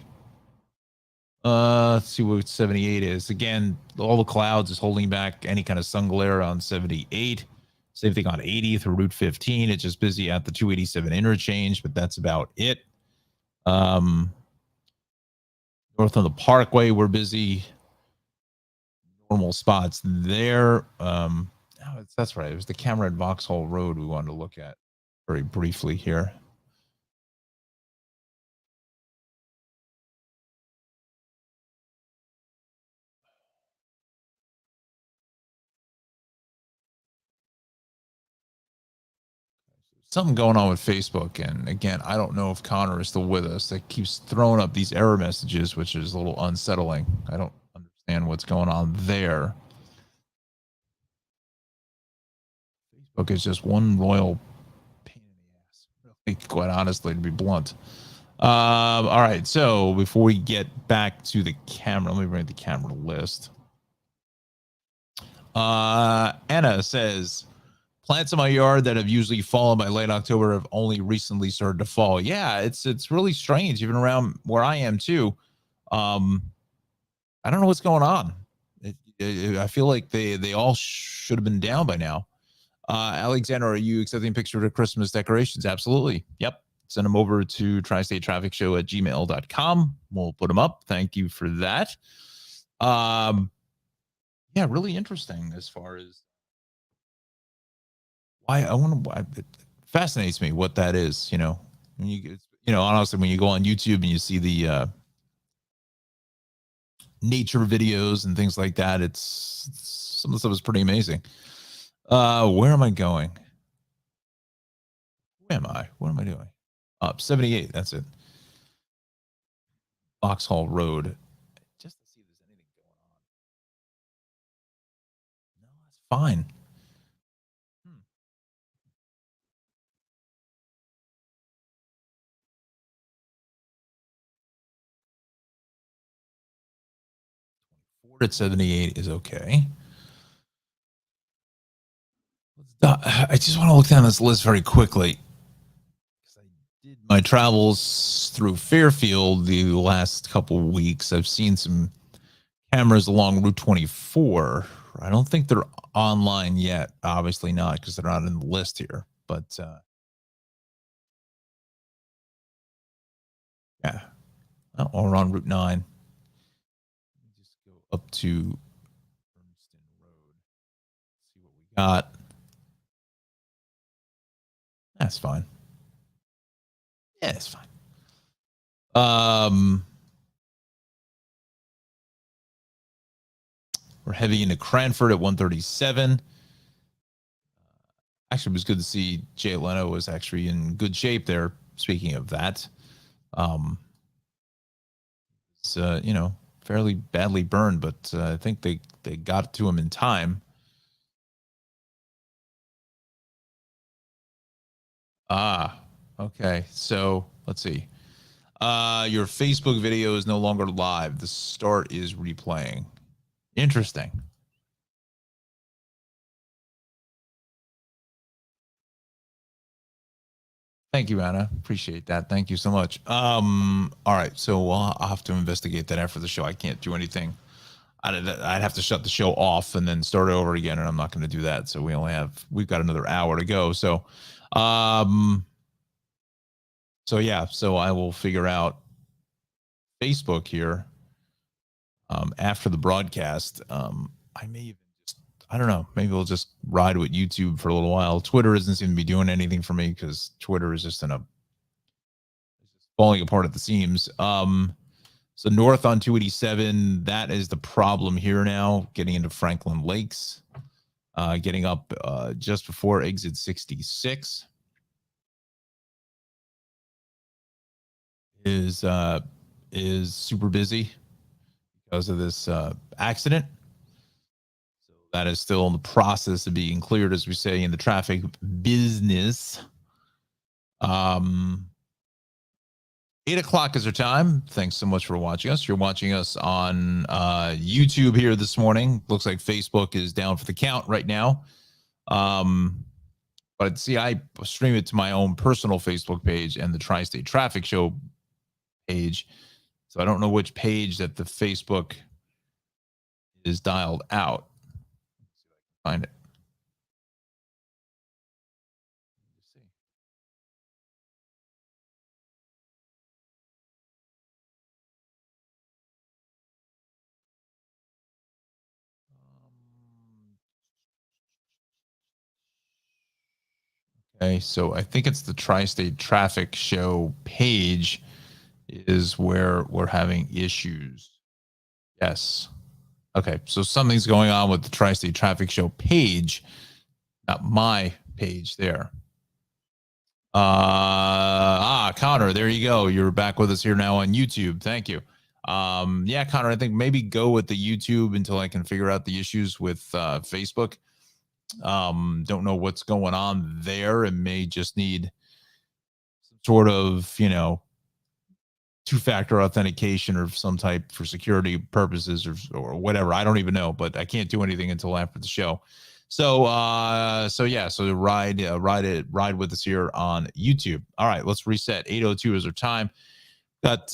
Let's see what 78 is. Again, all the clouds is holding back any kind of sun glare on 78. Same thing on 80 through Route 15. It's just busy at the 287 interchange, but that's about it. North on the Parkway, we're busy. Normal spots there. That's right. It was the camera at Vauxhall Road we wanted to look at very briefly here. Something going on with Facebook. And again, I don't know if Connor is still with us. That keeps throwing up these error messages, which is a little unsettling. I don't understand what's going on there. Facebook is just one royal pain in the ass, really, quite honestly, to be blunt. All right. So before we get back to the camera, let me bring the camera list. Anna says, plants in my yard that have usually fallen by late October have only recently started to fall. Yeah, it's really strange, even around where I am too. I don't know what's going on. I feel like they all should have been down by now. Alexander, are you accepting pictures of Christmas decorations? Absolutely. Yep. Send them over to tristatetrafficshow@gmail.com. We'll put them up. Thank you for that. Yeah, really interesting as far as why I want to. It fascinates me what that is. When honestly, when you go on YouTube and you see the nature videos and things like that, it's some of the stuff is pretty amazing. Where am I going? Where am I? What am I doing? Up 78. That's it. Vauxhall Road. Just to see if there's anything going on. No, that's fine. 4 at 78 is okay. I just want to look down this list very quickly. I did my travels through Fairfield the last couple of weeks. I've seen some cameras along Route 24. I don't think they're online yet. Obviously not, because they're not in the list here. But yeah, or on Route 9. Just go up to Ernston Road. See what we got. That's fine. Yeah, it's fine. We're heavy into Cranford at 137. Actually, it was good to see Jay Leno was actually in good shape there. Speaking of that, it's fairly badly burned, but I think they got to him in time. Okay. So let's see. Your Facebook video is no longer live. The start is replaying. Interesting. Thank you, Anna. Appreciate that. Thank you so much. All right. So I'll have to investigate that after the show. I can't do anything. I'd have to shut the show off and then start over again, and I'm not going to do that. So we've got another hour to go. So, so I will figure out Facebook here after the broadcast. I may even I don't know. Maybe we'll just ride with YouTube for a little while. Twitter isn't seem to be doing anything for me because Twitter is just falling apart at the seams. So north on 287, that is the problem here now. Getting into Franklin Lakes, getting up just before exit 66 is super busy because of this accident. That is still in the process of being cleared, as we say in the traffic business. 8 o'clock is our time. Thanks so much for watching us. You're watching us on YouTube here this morning. Looks like Facebook is down for the count right now. But see, I stream it to my own personal Facebook page and the Tri-State Traffic Show page. So I don't know which page that the Facebook is dialed out. Find it. Okay, so I think it's the Tri-State Traffic Show page is where we're having issues. Yes. Okay, so something's going on with the Tri-State Traffic Show page, not my page there. Connor, there you go. You're back with us here now on YouTube. Thank you. Yeah, Connor, I think maybe go with the YouTube until I can figure out the issues with Facebook. Don't know what's going on there. It may just need some sort of, two-factor authentication or some type for security purposes or whatever. I don't even know, but I can't do anything until after the show. So ride with us here on YouTube. All right, let's reset. 8:02 is our time. Got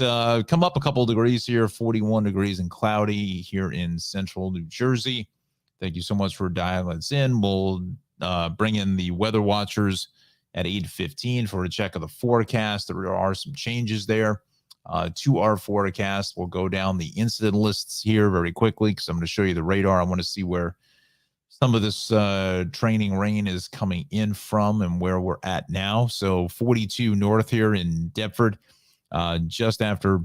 come up a couple of degrees here, 41 degrees and cloudy here in central New Jersey. Thank you so much for dialing us in. We'll bring in the weather watchers at 8:15 for a check of the forecast. There are some changes there to our forecast. We'll go down the incident lists here very quickly because I'm going to show you the radar. I want to see where some of this training rain is coming in from and where we're at now. So 42 north here in Deptford, just after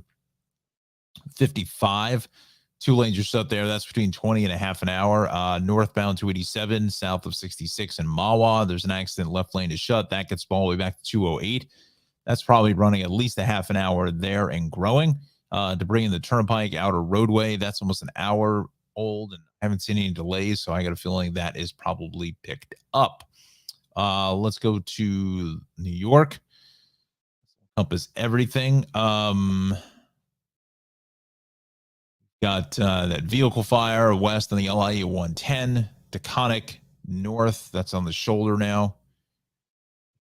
55. 2 lanes are shut there. That's between 20 and a half an hour. Northbound 287, south of 66 in Mawa. There's an accident. Left lane is shut. That gets all the way back to 208. That's probably running at least a half an hour there and growing. To bring in the Turnpike outer roadway, that's almost an hour old, and I haven't seen any delays, so I got a feeling that is probably picked up. Let's go to New York. Encompass everything. Got that vehicle fire west on the LIE 110, Taconic, north. That's on the shoulder now.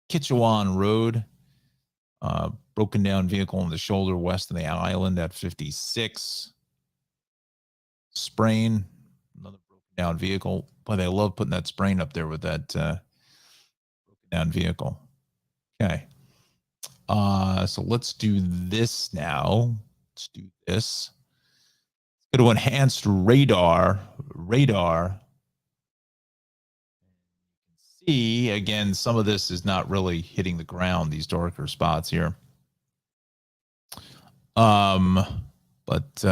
Kitchewan Road, broken down vehicle on the shoulder west of the island at 56. Sprain, another broken down vehicle. Boy, they love putting that sprain up there with that broken down vehicle. Okay. So let's do this now. Let's do this. Go to enhanced radar. Radar. See, again, some of this is not really hitting the ground, these darker spots here. But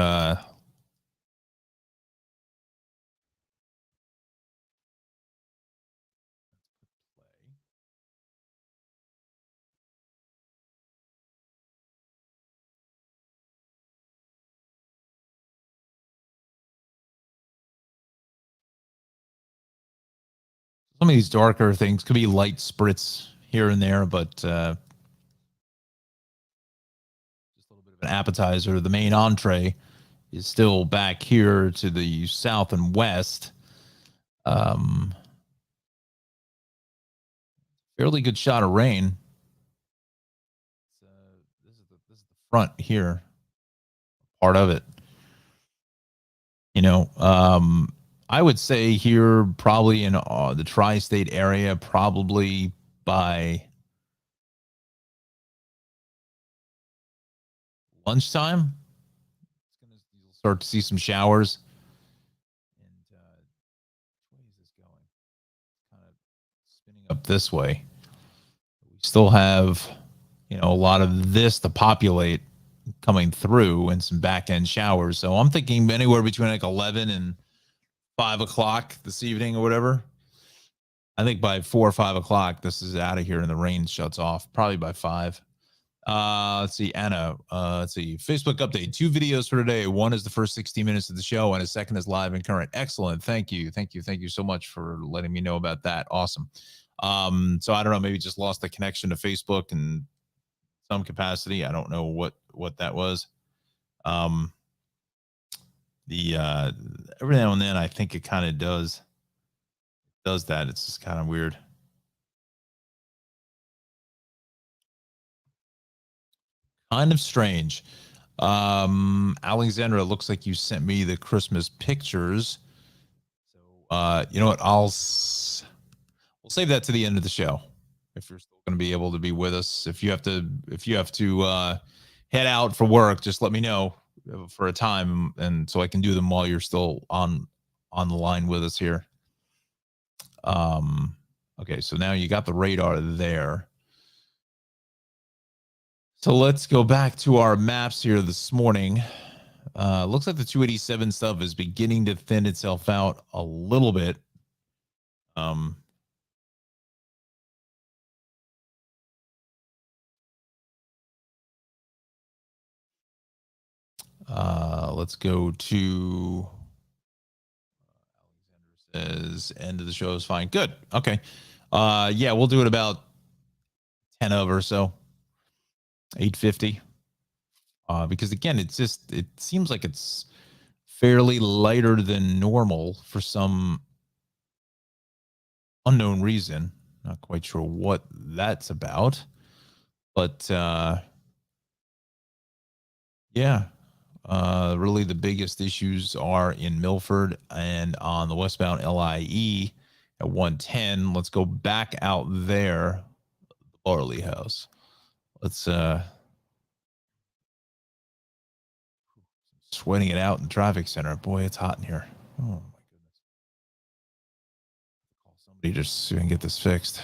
some of these darker things could be light spritz here and there, but just a little bit of an appetizer. The main entree is still back here to the south and west. Fairly good shot of rain. This is the front here, part of it. You know, I would say here probably in the tri-state area, probably by lunchtime, you'll start to see some showers. And which way is this going? Kind of spinning up this way. We still have, you know, a lot of this to populate coming through and some back end showers. So I'm thinking anywhere between like 11 and 5 o'clock this evening or whatever. I think by 4 or 5 o'clock, this is out of here and the rain shuts off. Probably by 5. Let's see, Anna. Let's see. Facebook update. 2 videos for today. One is the first 60 minutes of the show, and a second is live and current. Excellent. Thank you. Thank you. Thank you so much for letting me know about that. Awesome. So I don't know, maybe just lost the connection to Facebook in some capacity. I don't know what that was. The every now and then I think it kind of does that. It's just kind of weird. Kind of strange. Alexandra, looks like you sent me the Christmas pictures. So you know what? We'll save that to the end of the show. If you're still going to be able to be with us, if you have to head out for work, just let me know for a time, and so I can do them while you're still on the line with us here. Okay, so now you got the radar there. So let's go back to our maps here this morning. Looks like the 287 stuff is beginning to thin itself out a little bit. Let's go to Alexander says end of the show is fine. Good. Okay. Yeah, we'll do it about 10 of or so. 850. Because again, it seems like it's fairly lighter than normal for some unknown reason. Not quite sure what that's about, but yeah, really the biggest issues are in Milford and on the westbound LIE at 110. Let's go back out there, the Barley House. Let's sweating it out in the traffic center. Boy, it's hot in here. Oh my goodness. Call somebody just so we can get this fixed.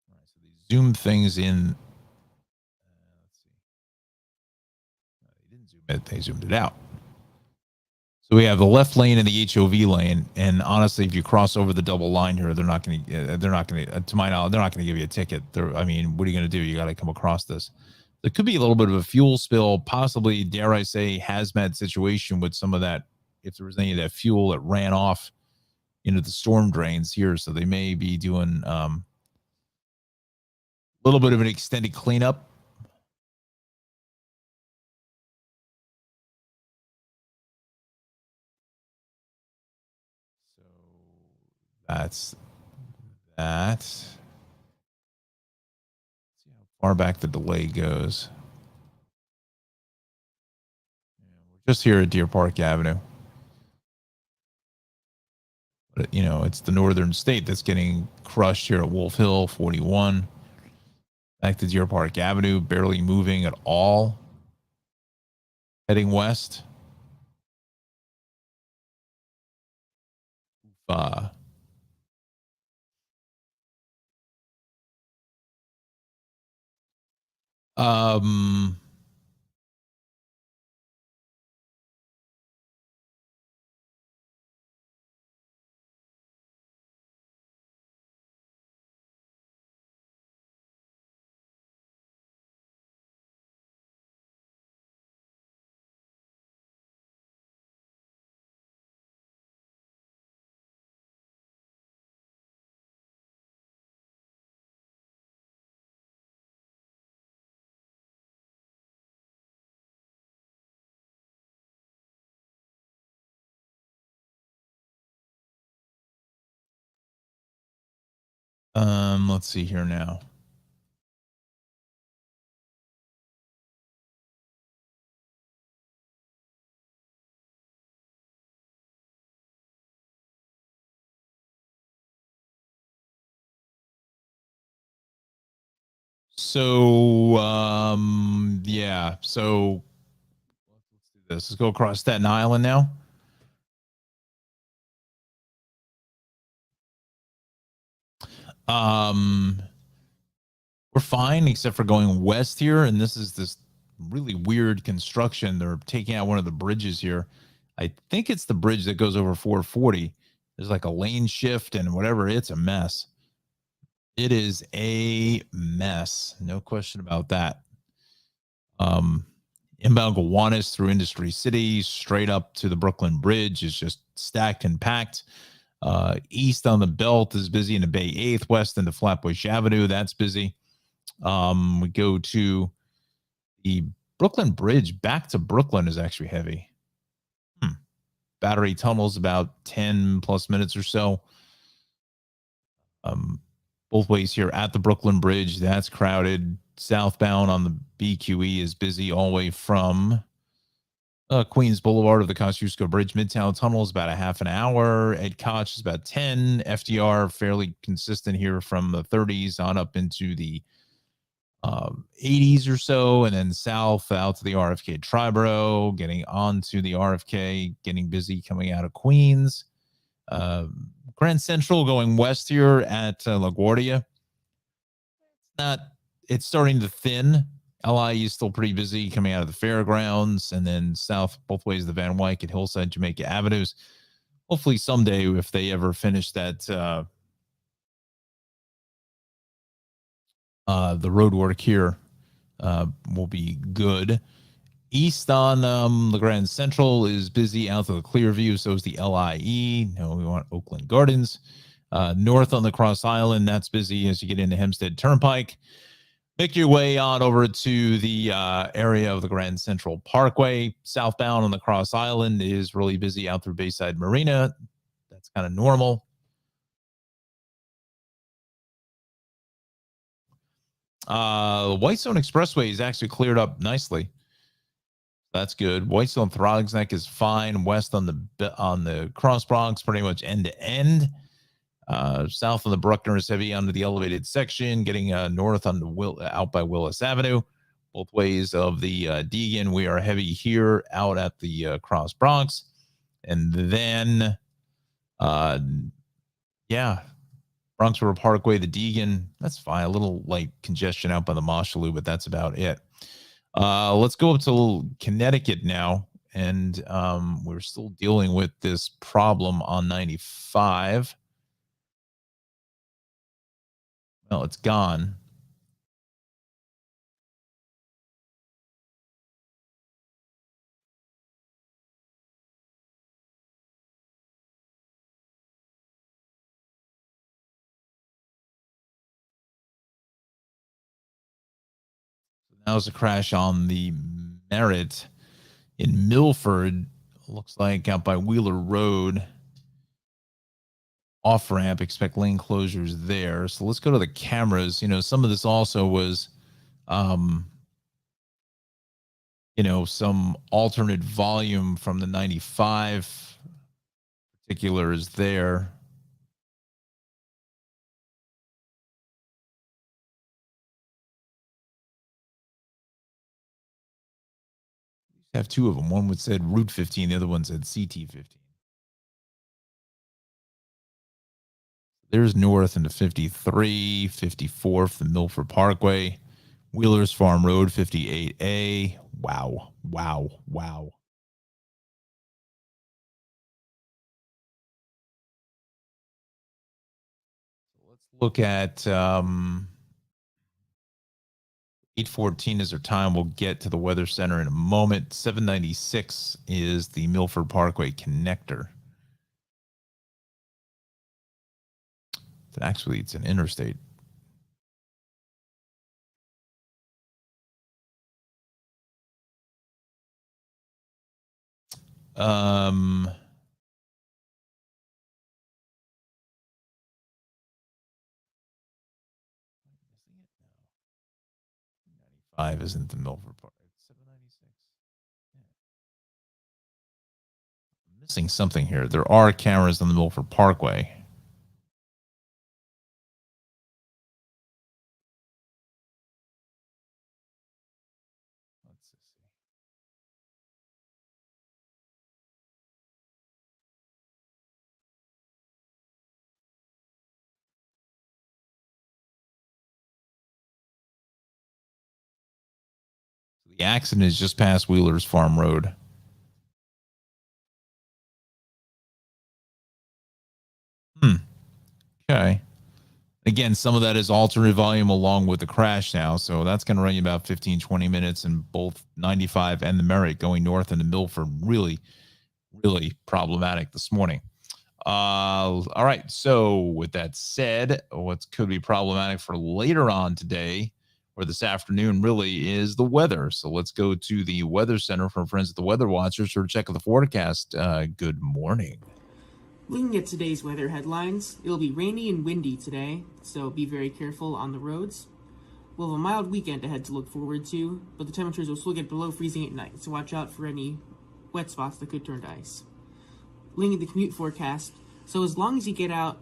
All right, so they zoom things in. Let's see. No, they didn't zoom it. They zoomed it out. So we have the left lane and the HOV lane, and honestly, if you cross over the double line here, they're not going to, to my knowledge, they're not going to give you a ticket. I mean, what are you going to do? You got to come across this. There could be a little bit of a fuel spill, possibly, dare I say, hazmat situation with some of that, if there was any of that fuel that ran off into the storm drains here. So they may be doing a little bit of an extended cleanup. That's that. See how far back the delay goes. We're just here at Deer Park Avenue. But, it's the northern state that's getting crushed here at Wolf Hill, 41. Back to Deer Park Avenue, barely moving at all. Heading west. Uh, um, let's see here now. So, yeah. So let's do this. Let's go across Staten Island now. Um, we're fine except for going west here, and this is this really weird construction. They're taking out one of the bridges here. I think it's the bridge that goes over 440. There's like a lane shift and whatever. It's a mess. It is a mess. No question about that. Inbound Gowanus through Industry City, straight up to the Brooklyn Bridge is just stacked and packed. East on the Belt is busy in the Bay 8th, west into Flatbush Avenue. That's busy. We go to the Brooklyn Bridge. Back to Brooklyn is actually heavy. Battery tunnels about 10 plus minutes or so. Both ways here at the Brooklyn Bridge. That's crowded. Southbound on the BQE is busy all the way from Queens Boulevard of the Kosciuszko Bridge. Midtown Tunnel is about a half an hour. Ed Koch is about 10. FDR fairly consistent here from the 30s on up into the 80s or so. And then south out to the RFK Triborough, getting onto the RFK, getting busy coming out of Queens. Grand Central going west here at LaGuardia. It's starting to thin. LIE is still pretty busy coming out of the fairgrounds, and then south both ways the Van Wyck and Hillside Jamaica Avenues. Hopefully someday, if they ever finish that the road work here, will be good. East on the Grand Central is busy out to the Clearview, so is the LIE. No, we want Oakland Gardens. North on the Cross Island, that's busy as you get into Hempstead Turnpike. Make your way on over to the area of the Grand Central Parkway. Southbound on the Cross Island is really busy out through Bayside Marina. That's kind of normal. Whitestone Expressway is actually cleared up nicely. That's good. Whitestone Throgs Neck is fine. West on the Cross Bronx, pretty much end to end. South of the Bruckner is heavy onto the elevated section, getting north on the out by Willis Avenue. Both ways of the Deegan, we are heavy here out at the Cross Bronx. And then, Bronx River Parkway, the Deegan, that's fine. A little light congestion out by the Mosholu, but that's about it. Let's go up to Connecticut now. And we're still dealing with this problem on 95. Well, it's gone. That was a crash on the Merritt in Milford. Looks like out by Wheeler Road. off ramp. Expect lane closures there. So let's go to the cameras. Some of this also was, um, some alternate volume from the 95 particulars there. Have two of them. One would said Route 15, the other one said CT 15. There's north into 53, 54th, the Milford Parkway, Wheelers Farm Road, 58A. Wow, wow, wow. Let's look at 8:14 is our time. We'll get to the Weather Center in a moment. 796 is the Milford Parkway connector. Actually, it's an interstate. Um, 95 isn't the Milford Park. It's 796. I'm missing something here. There are cameras on the Milford Parkway. Let's see. The accident is just past Wheelers Farm Road. Okay. Again, some of that is alternate volume along with the crash now. So that's going to run you about 15, 20 minutes in both 95 and the Merritt going north into Milford. Really, really problematic this morning. All right. So with that said, what could be problematic for later on today or this afternoon really is the weather. So let's go to the Weather Center from friends at the Weatherwatchers for a check of the forecast. Good morning. Looking at today's weather headlines, it'll be rainy and windy today, so be very careful on the roads. We'll have a mild weekend ahead to look forward to, but the temperatures will still get below freezing at night, so watch out for any wet spots that could turn to ice. Looking at the commute forecast, so as long as you get out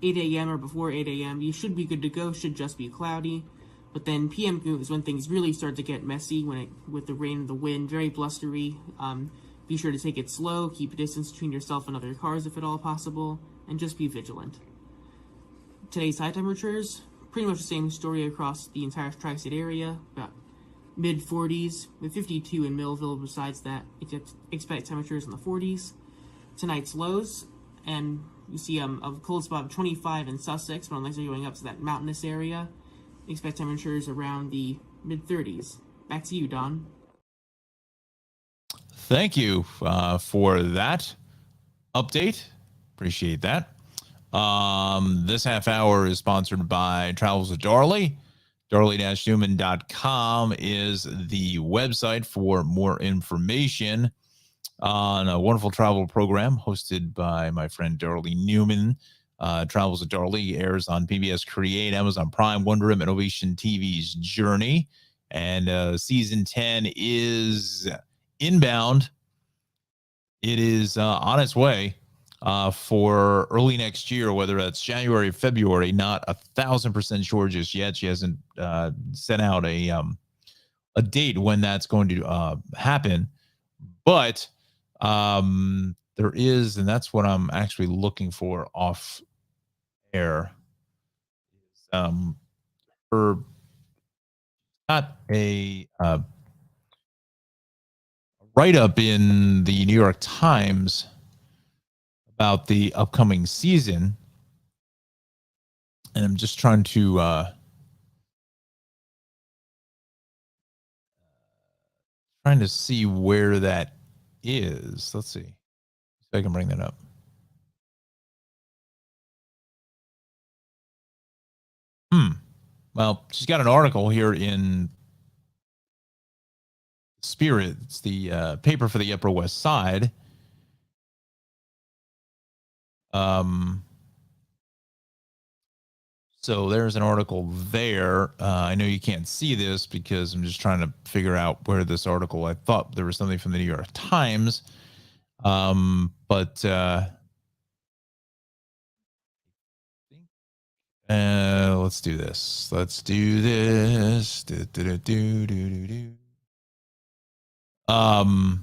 8 a.m. or before 8 a.m., you should be good to go, should just be cloudy. But then PM commute is when things really start to get messy, with the rain and the wind, very blustery. Be sure to take it slow, keep a distance between yourself and other cars if at all possible, and just be vigilant. Today's high temperatures, pretty much the same story across the entire tri-state area, about mid-40s, with 52 in Millville. Besides that, expect temperatures in the 40s. Tonight's lows, and you see a cold spot of 25 in Sussex, but unless you're going up to that mountainous area, expect temperatures around the mid-30s. Back to you, Don. Thank you for that update. Appreciate that. This half hour is sponsored by Travels with Darley. Darley-Newman.com is the website for more information on a wonderful travel program hosted by my friend Darley Newman. Travels with Darley airs on PBS Create, Amazon Prime, Wonder and Ovation TV's Journey. And season 10 is inbound. It is on its way for early next year, whether that's January, February. Not 1,000% sure just yet. She hasn't sent out a date when that's going to happen, but there is, and that's what I'm actually looking for off air. Her got a write up in the New York Times about the upcoming season, and I'm just trying to see where that is. Let's see if I can bring that up. Well, she's got an article here in Spirit. It's the paper for the Upper West Side. So there's an article there. I know you can't see this because I'm just trying to figure out where this article. I thought there was something from the New York Times, but let's do this. Let's do this. Do, do, do, do, do, do. Go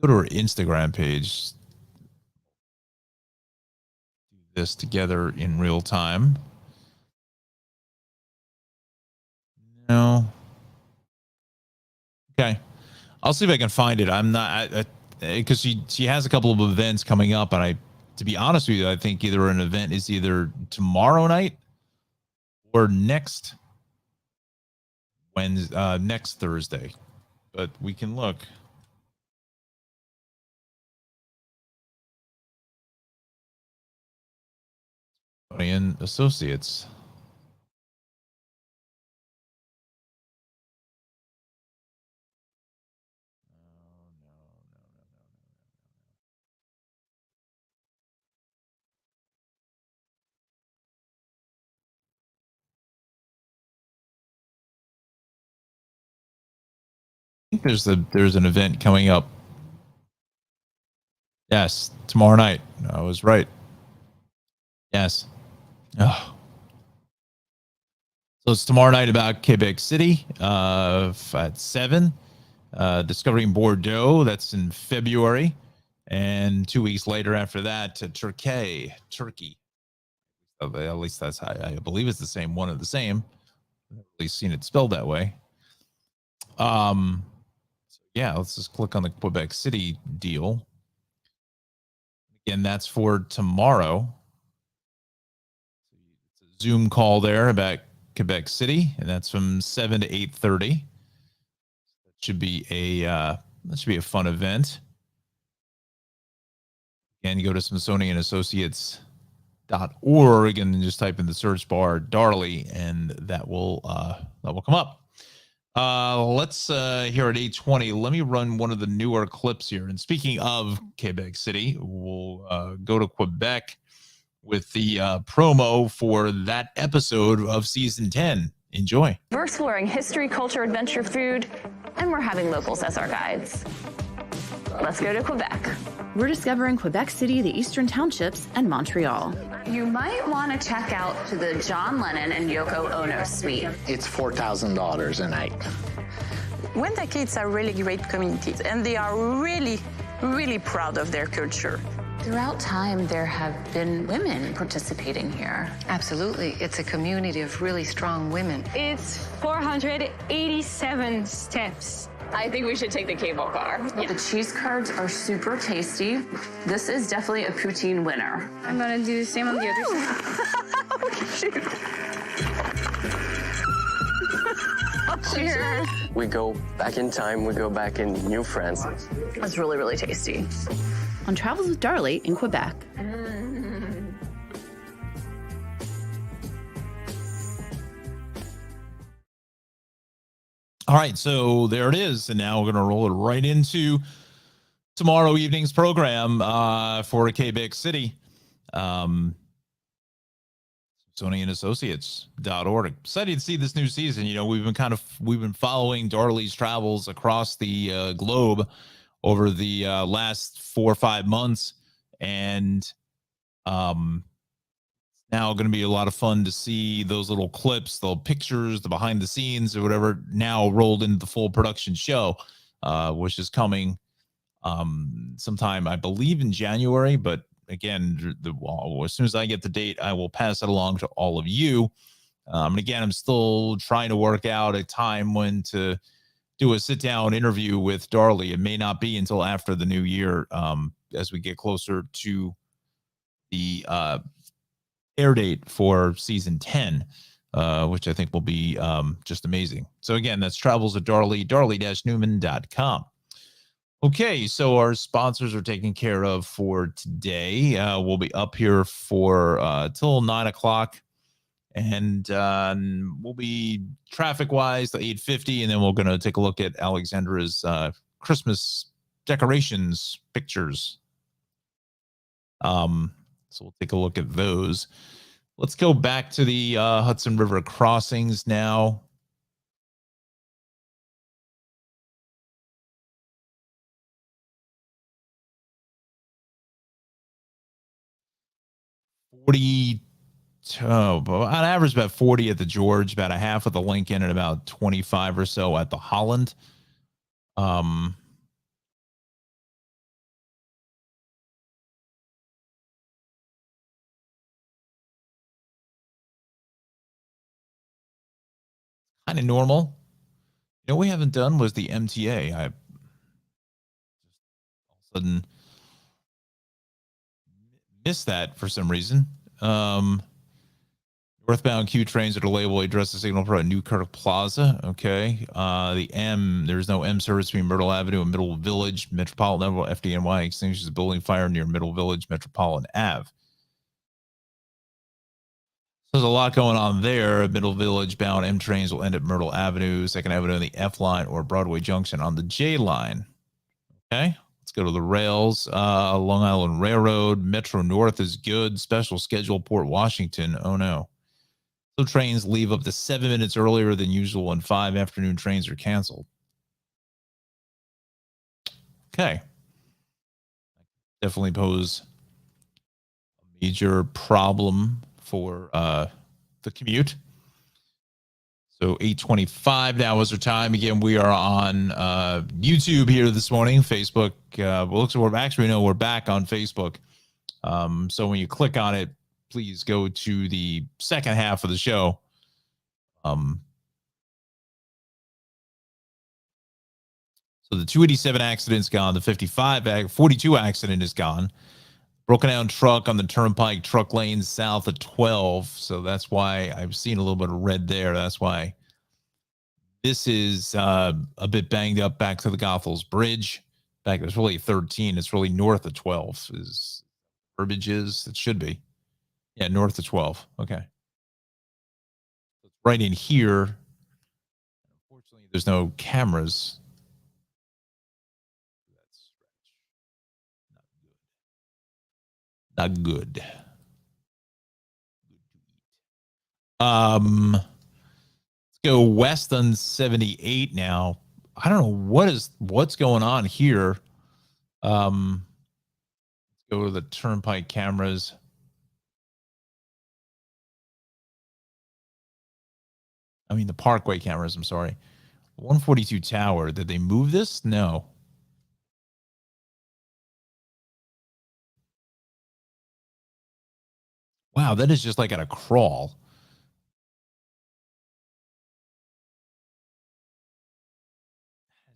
to our Instagram page. Do this together in real time. No. Okay. I'll see if I can find it. I'm not because she has a couple of events coming up, and to be honest with you, I think either an event is either tomorrow night or next next Thursday. But we can look. And Associates. I think there's an event coming up. Yes, tomorrow night. I was right. Yes. Oh. So it's tomorrow night about Quebec City at 7. Discovering Bordeaux, that's in February. And 2 weeks later after that, to Turkey. At least that's how I believe it's the same one of the same. I've at least seen it spelled that way. Yeah, let's just click on the Quebec City deal. Again, that's for tomorrow. It's a Zoom call there about Quebec City, and that's from 7 to 8:30. That should be a fun event. Again, you go to SmithsonianAssociates.org and just type in the search bar Darley, and that will come up. Let's here at 8:20. Let me run one of the newer clips here. And speaking of Quebec City, we'll go to Quebec with the promo for that episode of season 10. Enjoy. We're exploring history, culture, adventure, food, and we're having locals as our guides. Let's go to Quebec. We're discovering Quebec City, the Eastern Townships, and Montreal. You might want to check out the John Lennon and Yoko Ono suite. It's $4,000 a night. Wendake, it's a really great community, and they are really, really proud of their culture. Throughout time, there have been women participating here. Absolutely. It's a community of really strong women. It's 487 steps. I think we should take the cable car. Yeah. The cheese curds are super tasty. This is definitely a poutine winner. I'm gonna do the same on the other side. Cheers. We go back in time, we go back in New France. It's really, really tasty. On Travels with Darley in Quebec. All right, so there it is. And now we're going to roll it right into tomorrow evening's program for Quebec City. SmithsonianAssociates.org. Excited to see this new season. You know, we've been following Darley's travels across the globe over the last 4 or 5 months, and now going to be a lot of fun to see those little clips, the pictures, the behind the scenes or whatever now rolled into the full production show, which is coming sometime, I believe, in January. But again, as soon as I get the date, I will pass it along to all of you. And again, I'm still trying to work out a time when to do a sit-down interview with Darley. It may not be until after the new year, as we get closer to the air date for season 10, which I think will be just amazing. So again, that's Travels with Darley, darley-newman.com. Okay, so our sponsors are taken care of for today. We'll be up here for till 9 o'clock, and we'll be traffic-wise to 8:50, and then we're going to take a look at Alexandra's Christmas decorations pictures. So we'll take a look at those. Let's go back to the Hudson River crossings now. On average, about 40 at the George, about a half at the Lincoln, and about 25 or so at the Holland. Kind of normal. You know, we haven't done was the MTA. I all of a sudden missed that for some reason. Northbound Q trains are delayable. Address the signal for Newkirk Plaza. Okay. There's no M service between Myrtle Avenue and Middle Village. Metropolitan level FDNY extinguishes a building fire near Middle Village, Metropolitan Ave. So there's a lot going on there. Middle Village bound M trains will end at Myrtle Avenue, 2nd Avenue on the F line, or Broadway Junction on the J line. Okay. Let's go to the rails. Long Island Railroad. Metro North is good. Special schedule Port Washington. Oh, no. So trains leave up to 7 minutes earlier than usual, and 5 afternoon trains are canceled. Okay. Definitely pose a major problem for the commute. So 8:25 now is our time. Again, we are on YouTube here this morning. Facebook. Looks like we're back on Facebook. So when you click on it, please go to the second half of the show. So the 287 accident's gone. The 42 accident is gone. Broken down truck on the Turnpike truck lane south of 12. So that's why I've seen a little bit of red there. That's why this is a bit banged up back to the Goethals Bridge. In fact, it's really 13. It's really north of 12 is verbiage is. It should be. Yeah, north of 12. Okay. Right in here. Unfortunately, there's no cameras. Not good. Let's go west on 78 now. I don't know what's going on here. Let's go to the Turnpike cameras. I mean the Parkway cameras, I'm sorry. 142 Tower. Did they move this? No. Wow, that is just like at a crawl.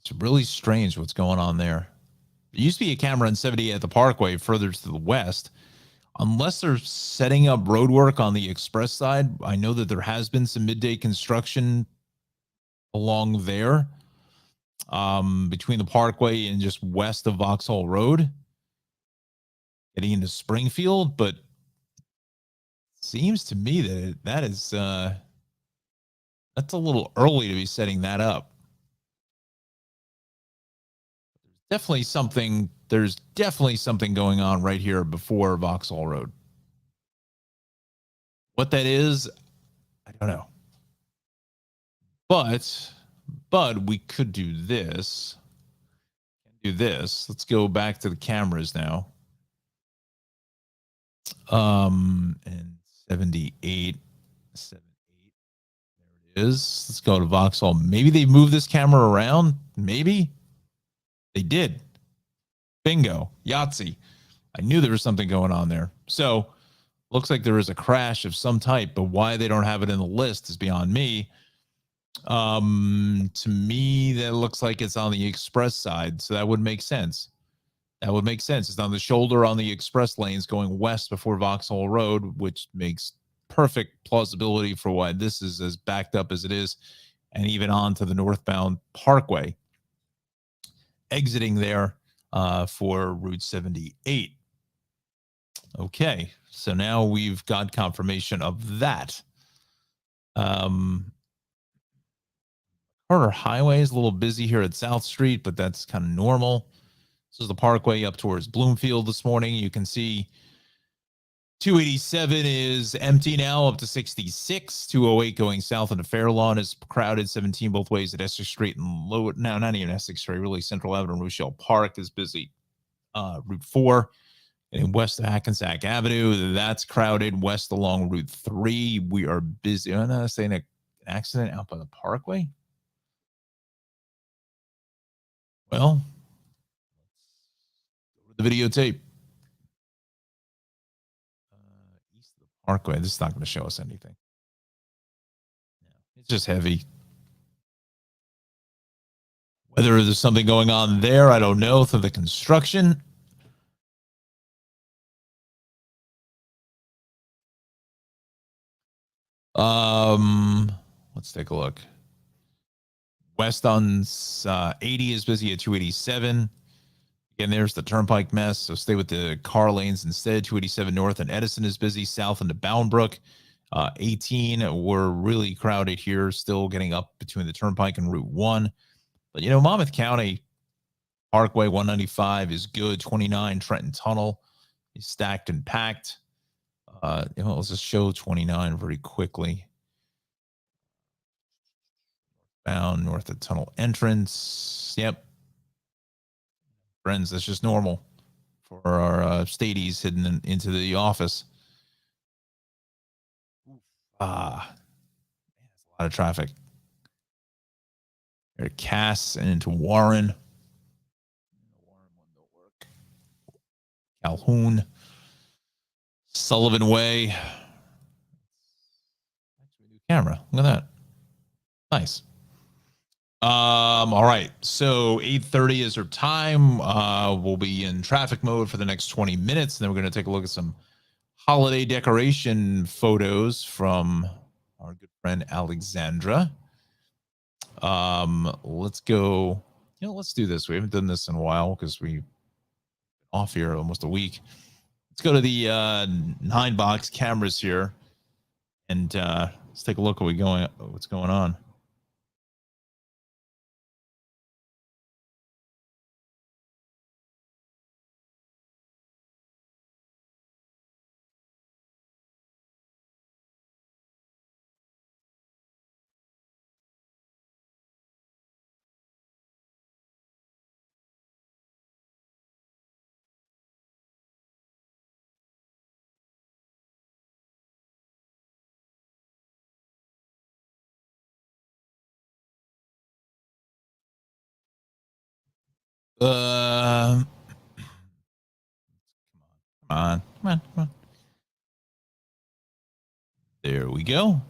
It's really strange what's going on there. There used to be a camera on 70 at the Parkway further to the west. Unless they're setting up road work on the express side, I know that there has been some midday construction along there between the Parkway and just west of Vauxhall Road, getting into Springfield. But seems to me that that's a little early to be setting that up. There's definitely something going on right here before Vauxhall Road. What that is, I don't know. But we could do this. Let's go back to the cameras now. And 78. There it is. Let's go to Vauxhall. Maybe they moved this camera around. Maybe they did. Bingo. Yahtzee. I knew there was something going on there. So looks like there is a crash of some type, but why they don't have it in the list is beyond me. To me, that looks like it's on the express side. So that would make sense. It's on the shoulder on the express lanes going west before Vauxhall Road, which makes perfect plausibility for why this is as backed up as it is, and even on to the northbound Parkway, exiting there for Route 78. Okay, so now we've got confirmation of that. Carter Highway is a little busy here at South Street, but that's kind of normal. This is the Parkway up towards Bloomfield this morning. You can see 287 is empty now, up to 66. 208 going south into Fairlawn is crowded. 17 both ways at Essex Street and Low. No, not even Essex Street, really. Central Avenue, Rochelle Park is busy. Route 4 and west of Hackensack Avenue, that's crowded. West along Route 3, we are busy. I'm not saying an accident out by the Parkway. Well, the videotape. East of the Parkway. This is not going to show us anything. It's just heavy. Whether there's something going on there, I don't know. Through the construction. Let's take a look. West on 80 is busy at 287. Again, there's the turnpike mess, so stay with the car lanes instead. 287 north and Edison is busy. South into Boundbrook. 18, we're really crowded here, still getting up between the turnpike and Route 1. But, you know, Monmouth County Parkway 195 is good. 29 Trenton Tunnel is stacked and packed. Let's just show 29 very quickly. Bound north of tunnel entrance. Yep. Friends, that's just normal for our stadies hidden into the office. That's a lot of traffic. There, Cass and into Warren. Calhoun. Sullivan Way. Actually, new camera. Look at that. Nice. All right. So 8:30 is our time. We'll be in traffic mode for the next 20 minutes. And then we're going to take a look at some holiday decoration photos from our good friend Alexandra. Let's go. Let's do this. We haven't done this in a while because we off here almost a week. Let's go to the 9-box cameras here, and let's take a look at what's going on. Come on. There we go.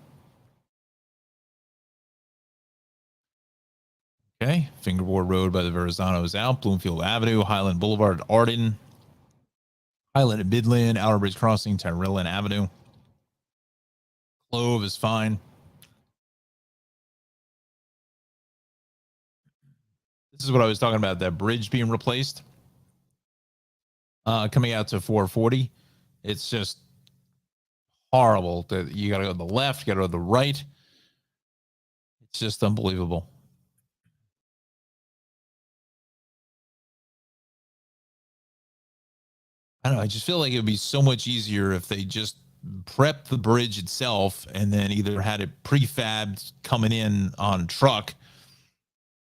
Okay, Fingerboard Road by the Verrazano is out. Bloomfield Avenue, Highland Boulevard, Arden, Highland and Midland, Outer Bridge Crossing, Tyrrell Avenue. Clove is fine. This is what I was talking about, that bridge being replaced. Coming out to 440. It's just horrible. You got to go to the left, you got to go to the right. It's just unbelievable. I don't know. I just feel like it would be so much easier if they just prepped the bridge itself and then either had it prefabbed coming in on a truck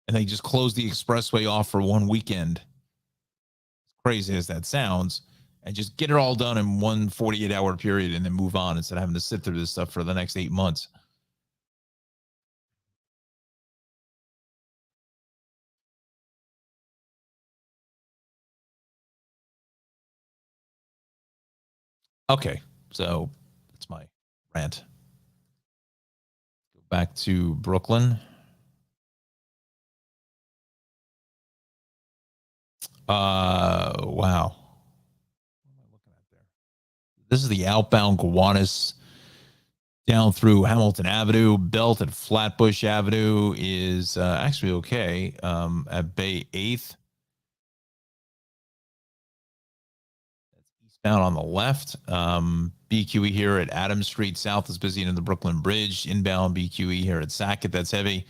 and they just closed the expressway off for one weekend. As crazy as that sounds, and just get it all done in one 48-hour period and then move on instead of having to sit through this stuff for the next 8 months. Okay, so that's my rant. Go back to Brooklyn. Wow. What am I looking at there? This is the outbound Gowanus down through Hamilton Avenue. Belt at Flatbush Avenue is actually okay. At Bay 8th. Down on the left. BQE here at Adams Street South is busy in the Brooklyn Bridge. Inbound BQE here at Sackett, that's heavy.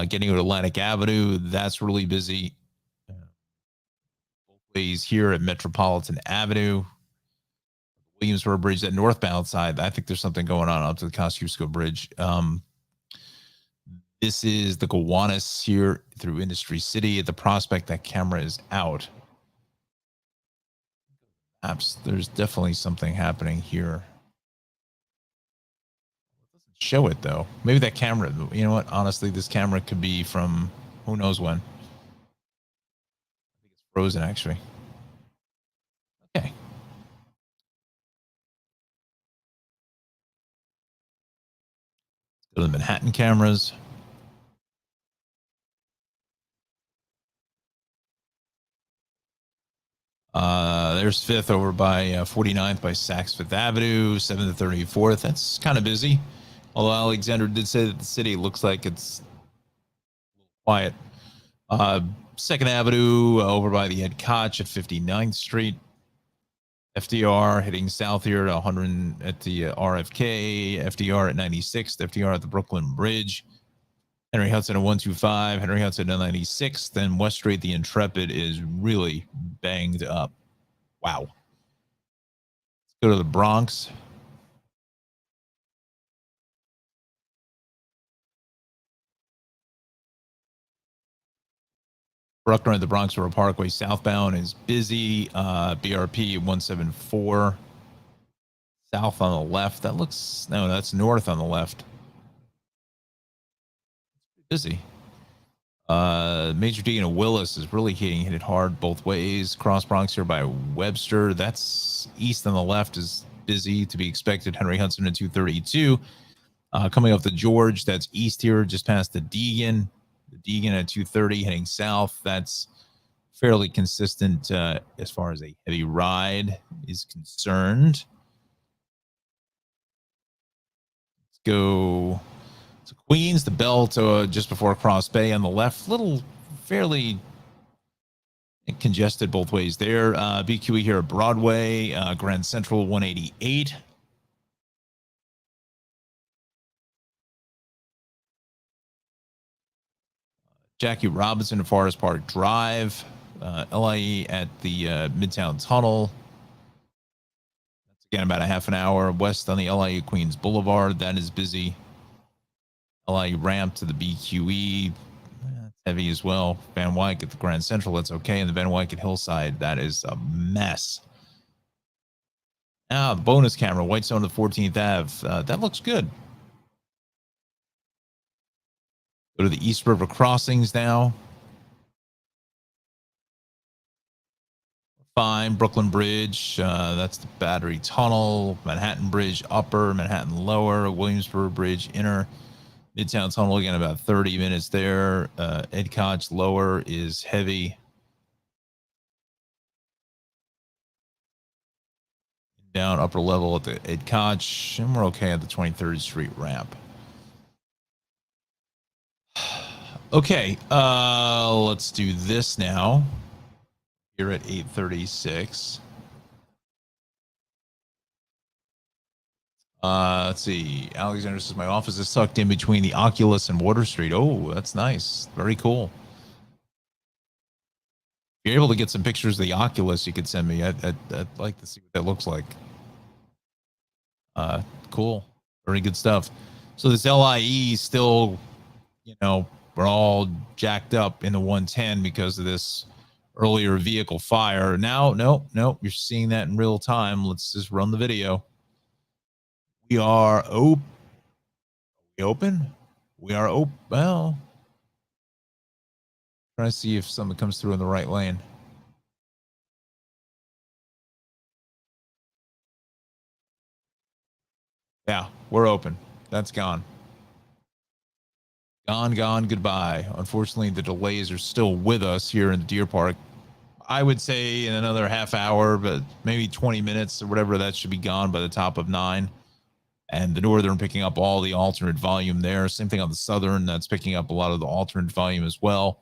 Getting to Atlantic Avenue, that's really busy. Both ways here at Metropolitan Avenue. Williamsburg Bridge, that northbound side. I think there's something going on up to the Kosciuszko Bridge. This is the Gowanus here through Industry City. At the Prospect, that camera is out. Perhaps there's definitely something happening here. It doesn't show it though. Maybe that camera, you know what? Honestly, this camera could be from who knows when. I think it's frozen actually. Okay. Let's go to the Manhattan cameras. There's 5th over by 49th by Saks Fifth Avenue, 7th to 34th. That's kind of busy. Although Alexander did say that the city looks like it's quiet. 2nd Avenue over by the Ed Koch at 59th Street. FDR heading south here at 100 at the RFK. FDR at 96th. FDR at the Brooklyn Bridge. Henry Hudson at 125. Henry Hudson at 96th. Then West Street, the Intrepid is really banged up. Wow. Let's go to the Bronx. Bruckner at the Bronx River Parkway southbound is busy. BRP 174. South on the left. That looks, no, that's north on the left. Busy. Major D and Willis is really hit it hard both ways. Cross Bronx here by Webster. That's east on the left is busy to be expected. Henry Hudson at 232. Coming off the George, that's east here just past the Deegan. The Deegan at 230 heading south. That's fairly consistent as far as a heavy ride is concerned. Let's go to Queens, the belt just before Cross Bay on the left. Little fairly congested both ways there. BQE here at Broadway, Grand Central 188. Jackie Robinson at Forest Park Drive. LIE at the Midtown Tunnel. That's again about a half an hour west on the LIE Queens Boulevard. That is busy. LIE ramp to the BQE. That's heavy as well. Van Wyck at the Grand Central. That's okay. And the Van Wyck at Hillside. That is a mess. Now, the bonus camera, Whitestone to the 14th Ave. That looks good. Go to the East River crossings now. Fine. Brooklyn Bridge. That's the Battery Tunnel. Manhattan Bridge upper. Manhattan lower. Williamsburg Bridge inner. Midtown Tunnel again about 30 minutes there. Ed Koch lower is heavy. Down upper level at the Ed Koch. And we're okay at the 23rd Street ramp. Okay, let's do this now. Here at 8:36. Let's see. Alexander says my office is tucked in between the Oculus and Water Street. Oh, that's nice. Very cool. If you're able to get some pictures of the Oculus, you could send me. I'd like to see what that looks like. Cool. Very good stuff. So this LIE still, you know, we're all jacked up in the 110 because of this earlier vehicle fire. Now, nope, you're seeing that in real time. Let's just run the video. We are open. We are open. Well, trying to see if something comes through in the right lane. Yeah, we're open. That's gone. Gone, goodbye. Unfortunately, the delays are still with us here in the Deer Park. I would say in another half hour, but maybe 20 minutes or whatever, that should be gone by the top of 9. And the Northern picking up all the alternate volume there. Same thing on the Southern. That's picking up a lot of the alternate volume as well.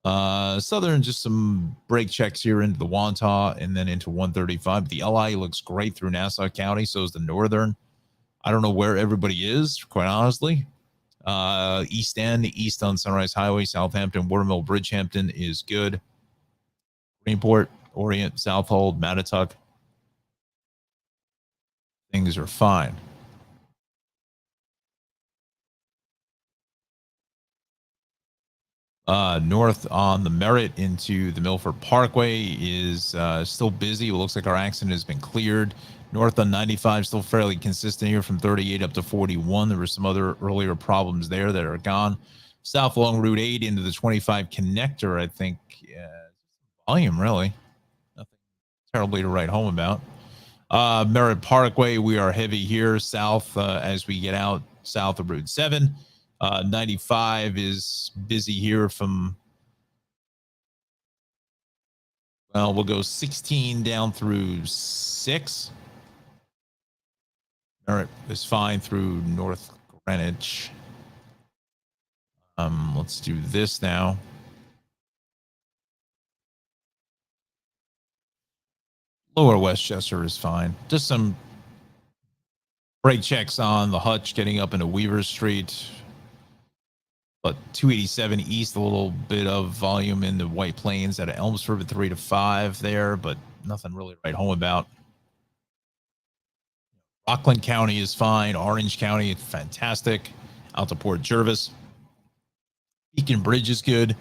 Southern, just some brake checks here into the Wantagh and then into 135. The LI looks great through Nassau County. So is the Northern. I don't know where everybody is, quite honestly. East End, east on Sunrise Highway, Southampton, Watermill, Bridgehampton is good. Greenport, Orient, Southold, Mattatuck. Parkways are fine. North on the Merritt into the Milford Parkway is still busy. It looks like our accident has been cleared. North on 95 still fairly consistent here from 38 up to 41. There were some other earlier problems there that are gone. South along Route 8 into the 25 connector, I think. Volume, really. Nothing terribly to write home about. Merritt Parkway, we are heavy here south as we get out south of Route 7. 95 is busy here from, well, we'll go 16 down through 6. Merritt is fine through North Greenwich. Let's do this now. Lower Westchester is fine. Just some brake checks on the Hutch getting up into Weaver Street. But 287 east, a little bit of volume in the White Plains at Elmsford, 3 to 5 there, but nothing really to write home about. Rockland County is fine. Orange County, it's fantastic. Out to Port Jervis. Beacon Bridge is good.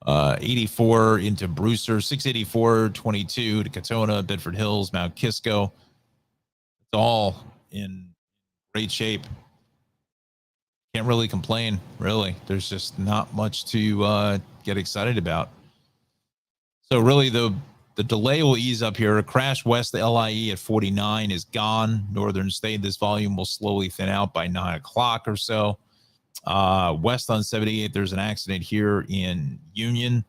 84 into Brewster, 684, 22 to Katona, Bedford Hills, Mount Kisco. It's all in great shape. Can't really complain, really. There's just not much to get excited about. So really, the delay will ease up here. A crash west of LIE at 49 is gone. Northern State, this volume will slowly thin out by 9 o'clock or so. West on 78, there's an accident here in Union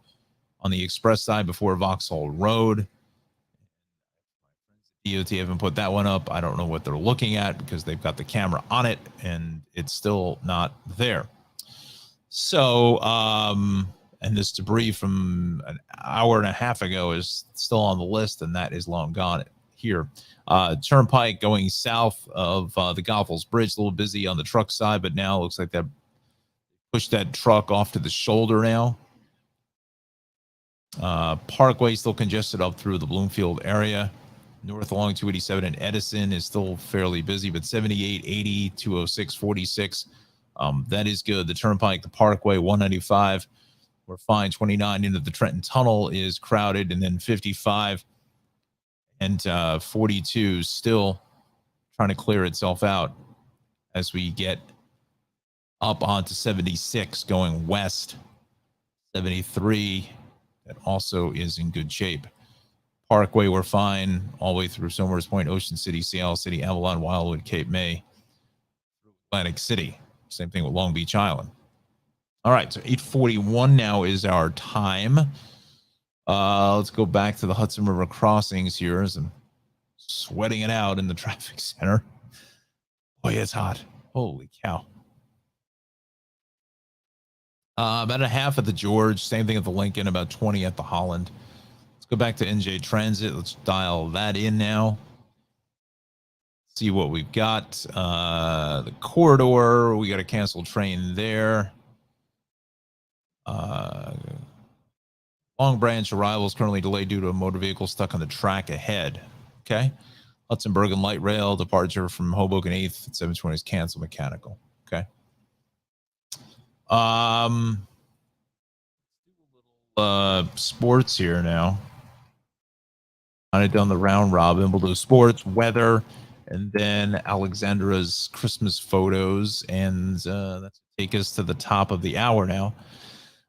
on the express side before Vauxhall Road. DOT haven't put that one up. I don't know what they're looking at because they've got the camera on it and it's still not there. So, and this debris from an hour and a half ago is still on the list, and that is long gone here. Turnpike going south of the Goethals Bridge, a little busy on the truck side, but now it looks like that pushed that truck off to the shoulder now. Parkway still congested up through the Bloomfield area. North along 287 and Edison is still fairly busy, but 78, 80, 206, 46. That is good. The Turnpike, the Parkway, 195, we're fine. 29 into the Trenton Tunnel is crowded, and then 55 and 42 still trying to clear itself out as we get up onto 76 going west. 73, that also is in good shape. Parkway, we're fine all the way through Somers Point, Ocean City, Seattle City, Avalon, Wildwood, Cape May, Atlantic City. Same thing with Long Beach Island. All right, so 8:41 now is our time. Let's go back to the Hudson River crossings here as I'm sweating it out in the traffic center. Boy, it's hot. Holy cow. About a half at the George, same thing at the Lincoln, about 20 at the Holland. Go back to NJ Transit. Let's dial that in now. See what we've got. The corridor. We got a canceled train there. Long Branch arrival is currently delayed due to a motor vehicle stuck on the track ahead. Okay. Hudson Bergen Light Rail departure from Hoboken 8th at 720 is canceled mechanical. Okay. Sports here now. On it down the round robin. We'll do sports, weather, and then Alexandra's Christmas photos. And that's take us to the top of the hour now.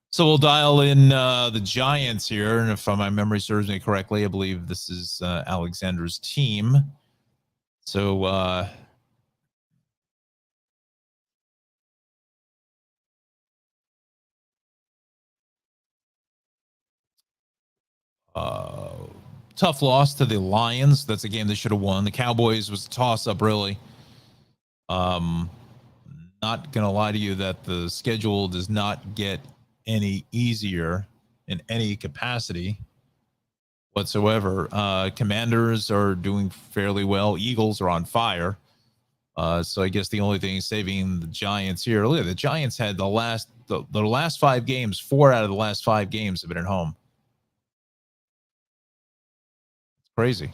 So we'll dial in the Giants here. And if my memory serves me correctly, I believe this is Alexandra's team. So tough loss to the Lions. That's a game they should have won. The Cowboys was a toss-up, really. Not gonna lie to you that the schedule does not get any easier in any capacity whatsoever. Commanders are doing fairly well. Eagles are on fire. So I guess the only thing saving the Giants here. Look, the Giants had the last 5 games. 4 out of the last 5 games have been at home. Crazy.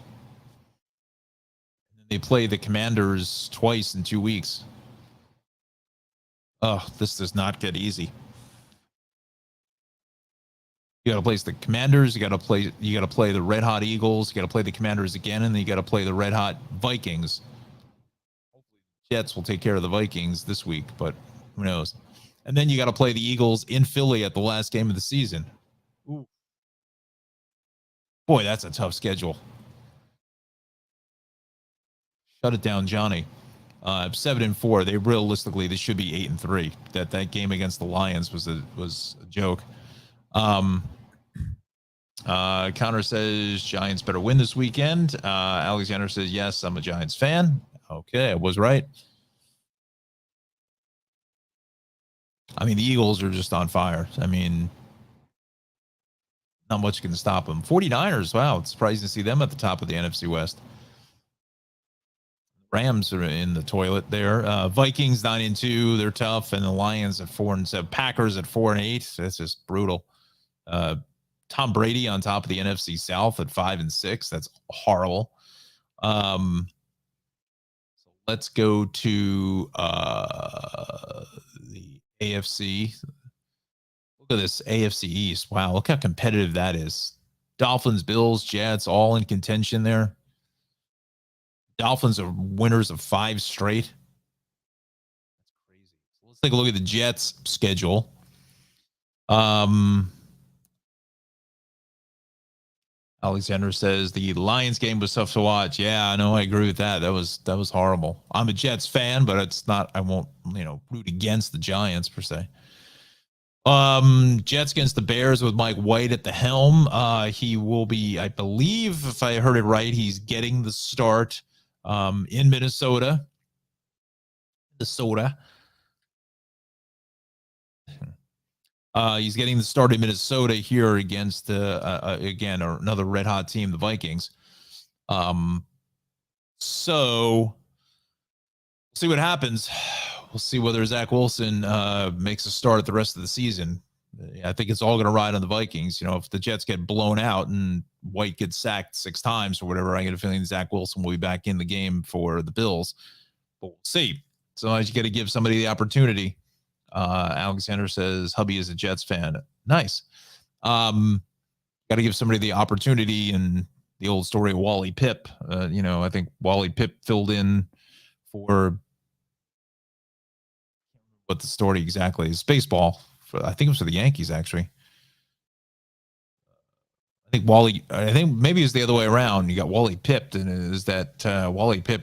They play the Commanders twice in 2 weeks. Oh, this does not get easy. You got to play the Commanders. You got to play the Red Hot Eagles. You got to play the Commanders again, and then you got to play the Red Hot Vikings. Jets will take care of the Vikings this week, but who knows? And then you got to play the Eagles in Philly at the last game of the season. Ooh. Boy, that's a tough schedule. Shut it down, Johnny. 7-4. They realistically, they should be 8-3. That game against the Lions was a joke. Counter says Giants better win this weekend. Alexander says yes, I'm a Giants fan. Okay, I was right. I mean, the Eagles are just on fire. I mean, not much can stop them. 49ers, wow, it's surprising to see them at the top of the NFC West. Rams are in the toilet there. Vikings 9-2, they're tough, and the Lions at 4-7. Packers at 4-8. That's just brutal. Tom Brady on top of the NFC South at 5-6. That's horrible. So let's go to the AFC. Look at this AFC East. Wow, look how competitive that is. Dolphins, Bills, Jets, all in contention there. Dolphins are winners of 5 straight. That's crazy. So let's take a look at the Jets' schedule. Alexander says the Lions game was tough to watch. Yeah, I know. I agree with that. That was horrible. I'm a Jets fan, but it's not. I won't root against the Giants per se. Jets against the Bears with Mike White at the helm. He will be, I believe, if I heard it right, he's getting the start in Minnesota. He's getting the start in Minnesota here against again another red hot team, the Vikings. So we'll see what happens. We'll see whether Zach Wilson makes a start at the rest of the season. I think it's all going to ride on the Vikings. If the Jets get blown out and White gets sacked 6 times or whatever, I get a feeling Zach Wilson will be back in the game for the Bills. But we'll see. So you got to give somebody the opportunity. Alexander says hubby is a Jets fan. Nice. Got to give somebody the opportunity. And the old story of Wally Pipp. I think Wally Pipp filled in for what the story exactly is. Baseball. I think it was for the Yankees, actually. I think maybe it's the other way around. You got Wally Pipp, and it is that Wally Pipp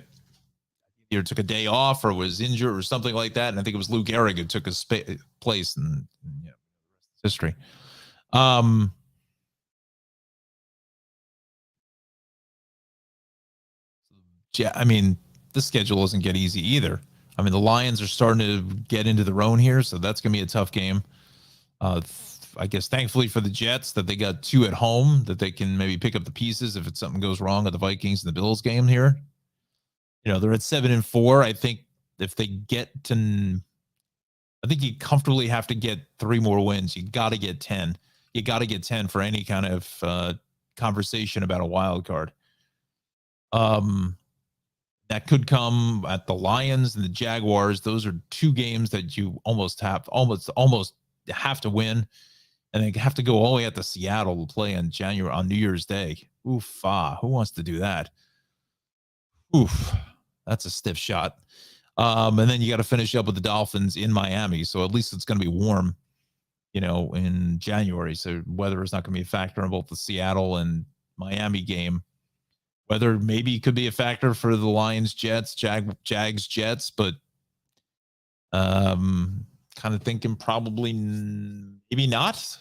either took a day off or was injured or something like that. And I think it was Lou Gehrig who took his place in history. Yeah, I mean, this schedule doesn't get easy either. I mean, the Lions are starting to get into their own here, so that's going to be a tough game. I guess thankfully for the Jets that they got 2 at home that they can maybe pick up the pieces if something goes wrong with the Vikings and the Bills game here. They're at 7-4. I think if they get to, I think you comfortably have to get 3 more wins. You got to get 10. You got to get 10 for any kind of conversation about a wild card. That could come at the Lions and the Jaguars. Those are 2 games that you almost have to win, and they have to go all the way out to Seattle to play on New Year's Day. Oof, who wants to do that? Oof, that's a stiff shot. And then you got to finish up with the Dolphins in Miami, so at least it's going to be warm, in January. So weather is not going to be a factor in both the Seattle and Miami game. Weather maybe could be a factor for the Lions, Jets, Jags, Jets, but kind of thinking probably maybe not,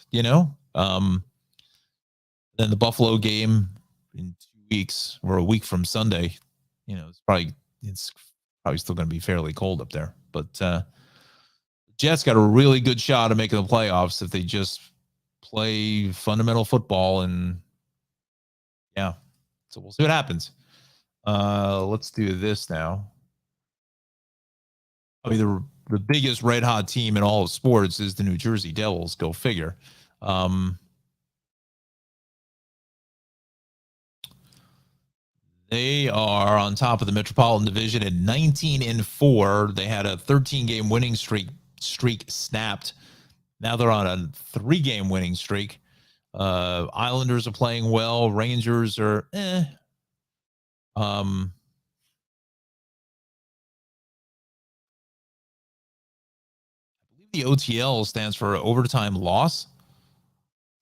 Then the Buffalo game in 2 weeks or a week from Sunday, it's probably still going to be fairly cold up there. But Jets got a really good shot of making the playoffs if they just play fundamental football, and yeah. So we'll see what happens. Let's do this now. I mean, the biggest red hot team in all of sports is the New Jersey Devils. Go figure. They are on top of the Metropolitan Division at 19-4. They had a 13-game winning streak snapped. Now they're on a 3-game winning streak. Islanders are playing well. Rangers are the OTL stands for overtime loss.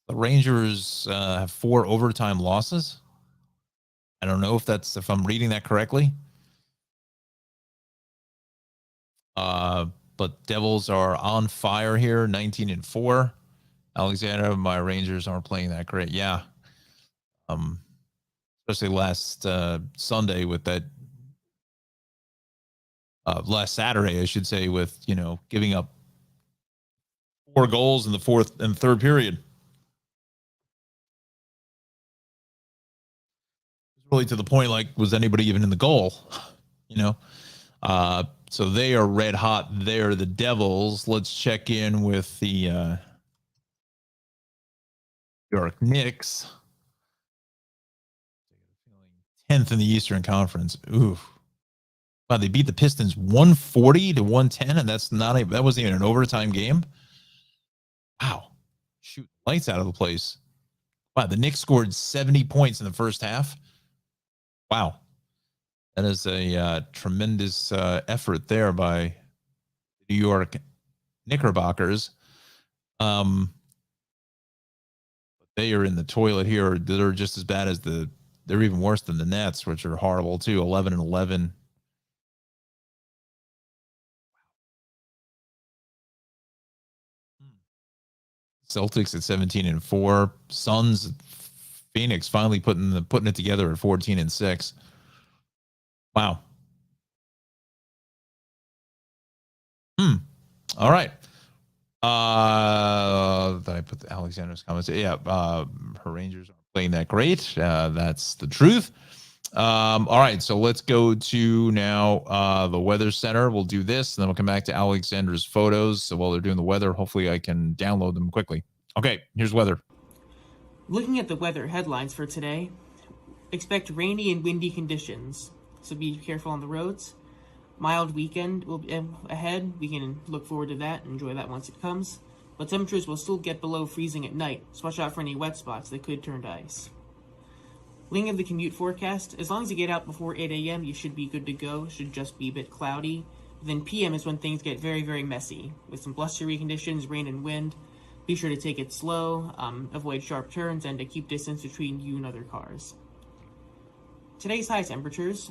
The Rangers have 4 overtime losses. I don't know if I'm reading that correctly. But Devils are on fire here, 19-4. Alexander, my Rangers aren't playing that great. Yeah. Especially last Sunday with that last Saturday, I should say, with, giving up 4 goals in the fourth and third period. Really to the point, like, was anybody even in the goal? So they are red hot there, the Devils. Let's check in with the New York Knicks. 10th in the Eastern Conference. Ooh. Wow, they beat the Pistons 140-110, and that wasn't even an overtime game. Wow. Shoot lights out of the place. Wow, the Knicks scored 70 points in the first half. Wow. That is a tremendous effort there by the New York Knickerbockers. They are in the toilet here. They're just as bad as they're even worse than the Nets, which are horrible too. 11-11. Celtics at 17-4. Suns, Phoenix finally putting it together at 14-6. Wow. All right. Did I put the Alexander's comments? Yeah. Her Rangers aren't playing that great. That's the truth. All right. So let's go to now the Weather Center. We'll do this, and then we'll come back to Alexander's photos. So while they're doing the weather, hopefully I can download them quickly. Okay. Here's weather. Looking at the weather headlines for today, expect rainy and windy conditions, so be careful on the roads. Mild weekend will be ahead. We can look forward to that and enjoy that once it comes. But temperatures will still get below freezing at night, so watch out for any wet spots that could turn to ice. Looking at the commute forecast, as long as you get out before 8 a.m., you should be good to go. Should just be a bit cloudy. Then PM is when things get very, very messy, with some blustery conditions, rain and wind. Be sure to take it slow, avoid sharp turns, and to keep distance between you and other cars. Today's high temperatures,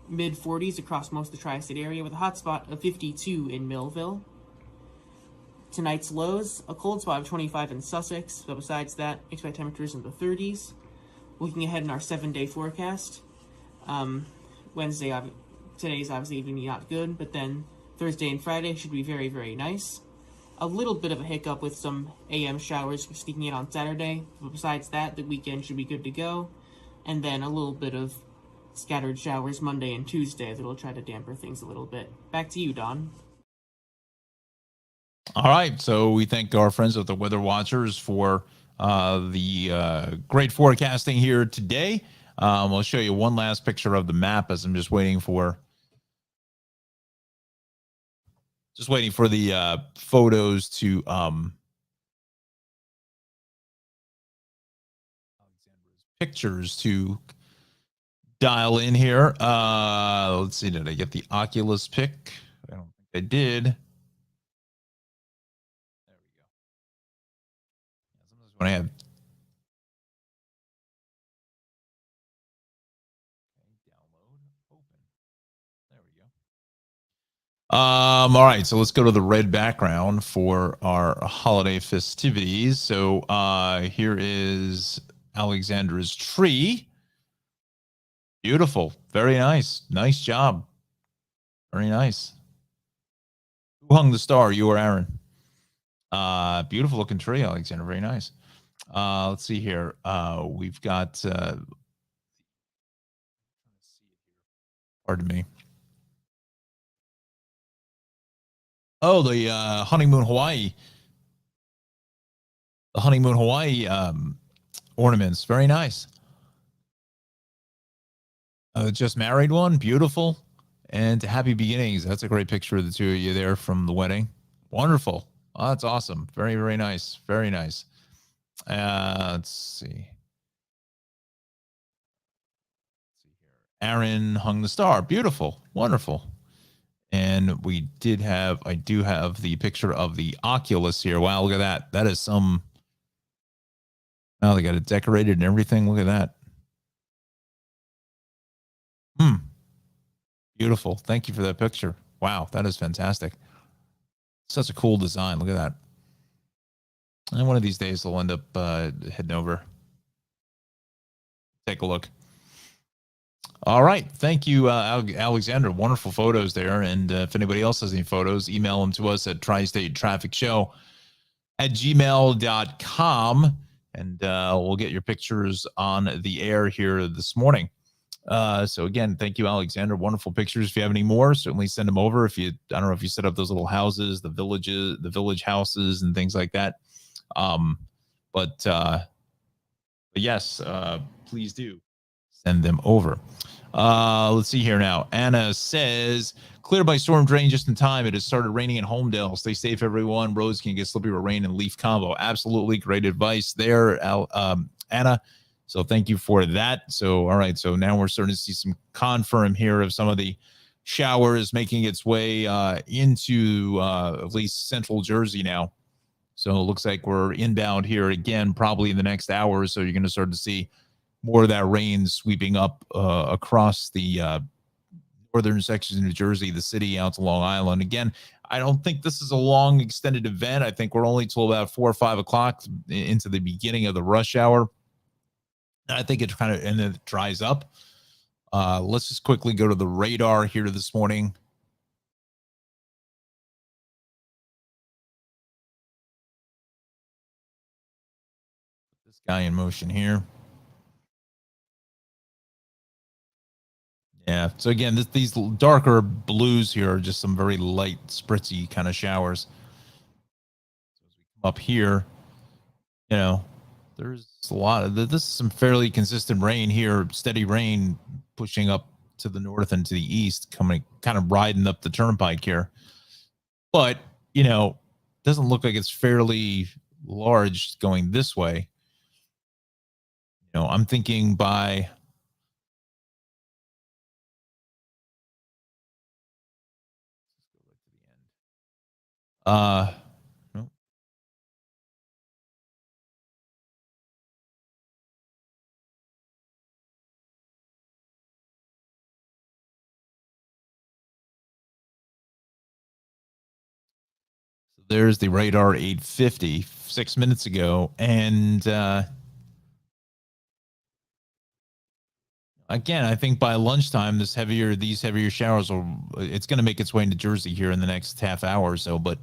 mid-40s across most of the tri-state area, with a hot spot of 52 in Millville. Tonight's lows, a cold spot of 25 in Sussex, but besides that, expect temperatures in the 30s. Looking ahead in our 7-day forecast, today's obviously even not good, but then Thursday and Friday should be very, very nice. A little bit of a hiccup with some AM showers sneaking in on Saturday, but besides that, the weekend should be good to go. And then a little bit of scattered showers Monday and Tuesday that'll try to damper things a little bit. Back to you, Don. All right. So we thank our friends at the Weatherwatchers for the great forecasting here today. I'll show you one last picture of the map as I'm just waiting for the photos to pictures to dial in here. Let's see, did I get the Oculus pick? I don't think I did. There we go. Sometimes when I have download open. There we go. All right, so let's go to the red background for our holiday festivities. So here is Alexandra's tree. Beautiful. Very nice. Nice job. Very nice. Who hung the star? You or Aaron? Beautiful looking tree, Alexander. Very nice. Let's see here. We've got pardon me. Oh, the Honeymoon Hawaii. The Honeymoon Hawaii ornaments. Very nice. Just married one. Beautiful. And happy beginnings. That's a great picture of the two of you there from the wedding. Wonderful. Oh, that's awesome. Very, very nice. Very nice. Let's see. Aaron hung the star. Beautiful. Wonderful. And I do have the picture of the Oculus here. Wow, look at that. That is some, wow, they got it decorated and everything. Look at that. Beautiful. Thank you for that picture. Wow, that is fantastic. Such a cool design. Look at that. And one of these days they'll end up heading over. Take a look. All right. Thank you, Alexander. Wonderful photos there. And if anybody else has any photos, email them to us at tristatetrafficshow@gmail.com. And we'll get your pictures on the air here this morning. So again, thank you, Alexander. Wonderful pictures. If you have any more, certainly send them over. I don't know if you set up those little houses, the village houses and things like that. But yes, please do send them over. Let's see here now. Anna says, cleared by storm drain just in time. It has started raining in Homedale. Stay safe, everyone. Roads can get slippery with rain and leaf combo. Absolutely great advice there, Anna. So thank you for that. So, all right. So now we're starting to see some confirm here of some of the showers making its way into at least central Jersey now. So it looks like we're inbound here again, probably in the next hour or so. You're going to start to see more of that rain sweeping up across the northern sections of New Jersey, the city out to Long Island. Again, I don't think this is a long extended event. I think we're only till about 4 or 5 o'clock into the beginning of the rush hour. I think it kind of, and then it dries up. Let's just quickly go to the radar here this morning. This guy in motion here. Yeah. So again, these darker blues here are just some very light, spritzy kind of showers. So as we come up here, you know, there's a lot of this is some fairly consistent rain here, steady rain pushing up to the north and to the east, coming kind of riding up the turnpike here. But, you know, doesn't look like it's fairly large going this way. You know, I'm thinking by no. There's the radar 850 6 minutes ago. And again, I think by lunchtime, these heavier showers it's going to make its way into Jersey here in the next half hour or so. But,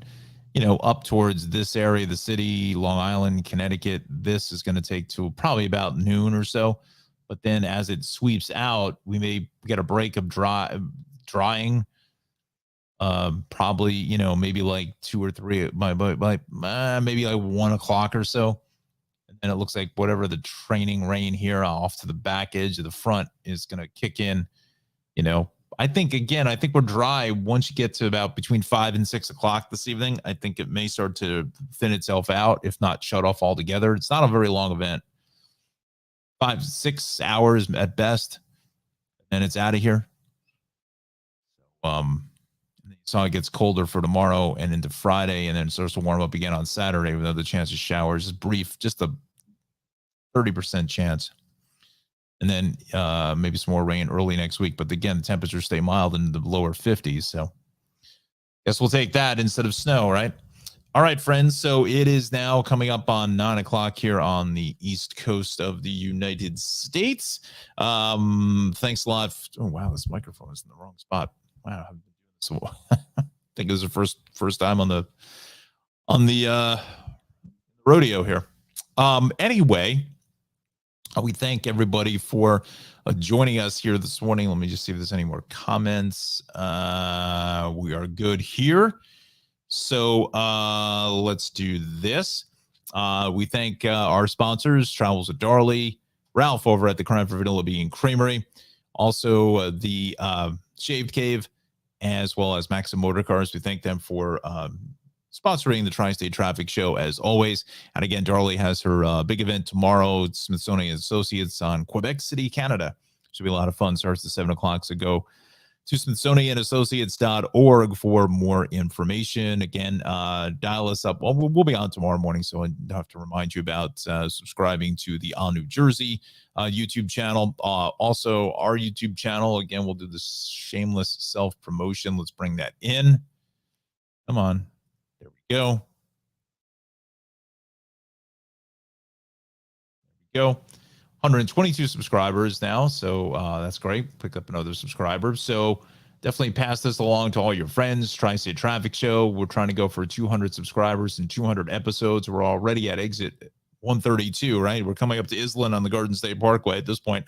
you know, up towards this area, the city, Long Island, Connecticut, this is going to take to probably about noon or so. But then as it sweeps out, we may get a break of drying. Probably, you know, maybe like 2 or 3, maybe like 1 o'clock or so. And then it looks like whatever the training rain here off to the back edge of the front is going to kick in. You know, I think we're dry once you get to about between 5 and 6 o'clock this evening. I think it may start to thin itself out, if not shut off altogether. It's not a very long event. 5, 6 hours at best, and it's out of here. So it gets colder for tomorrow and into Friday, and then it starts to warm up again on Saturday with another chance of showers. Just brief, just a 30% chance. And then maybe some more rain early next week. But again, the temperatures stay mild in the lower 50s. So guess we'll take that instead of snow, right? All right, friends. So it is now coming up on 9 o'clock here on the East Coast of the United States. Thanks a lot. Oh, wow, this microphone is in the wrong spot. Wow. So I think it was the first time on the rodeo here. Anyway, we thank everybody for joining us here this morning. Let me just see if there's any more comments. We are good here. So let's do this. We thank our sponsors, Travels with Darley, Ralph over at the Crime for Vanilla Bean Creamery. Also, the Shaved Cave, as well as Maxim Motor Cars. We thank them for sponsoring the Tri-State Traffic Show, as always. And again, Darley has her big event tomorrow, Smithsonian Associates on Quebec City, Canada. Should be a lot of fun. Starts at 7 o'clock, so go to smithsonianassociates.org for more information. Again, dial us up. Well, we'll be on tomorrow morning, so I have to remind you about subscribing to the On New Jersey YouTube channel. Also, our YouTube channel. Again, we'll do this shameless self-promotion. Let's bring that in. Come on. There we go. There we go. 122 subscribers now, so that's great. Pick up another subscriber. So definitely pass this along to all your friends. Tri-State Traffic Show. We're trying to go for 200 subscribers and 200 episodes. We're already at exit 132, right? We're coming up to Island on the Garden State Parkway at this point.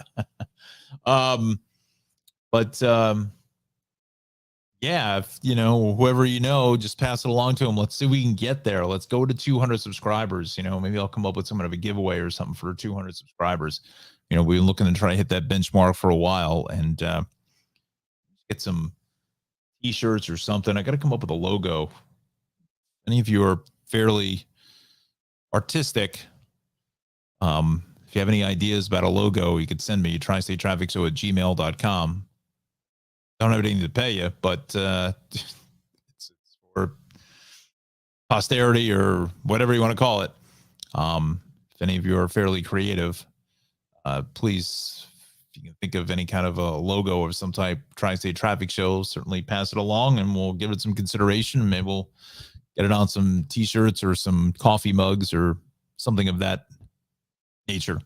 Yeah, if, whoever just pass it along to them. Let's see if we can get there. Let's go to 200 subscribers. Maybe I'll come up with some kind of a giveaway or something for 200 subscribers. We've been looking to try to hit that benchmark for a while and get some t-shirts or something. I got to come up with a logo. Any of you are fairly artistic. If you have any ideas about a logo, you could send me tristatetrafficshow@gmail.com. Don't have anything to pay you, but it's for posterity or whatever you want to call it. If any of you are fairly creative, please, if you can think of any kind of a logo of some type, Tri-State Traffic Show, certainly pass it along and we'll give it some consideration. Maybe we'll get it on some t-shirts or some coffee mugs or something of that nature.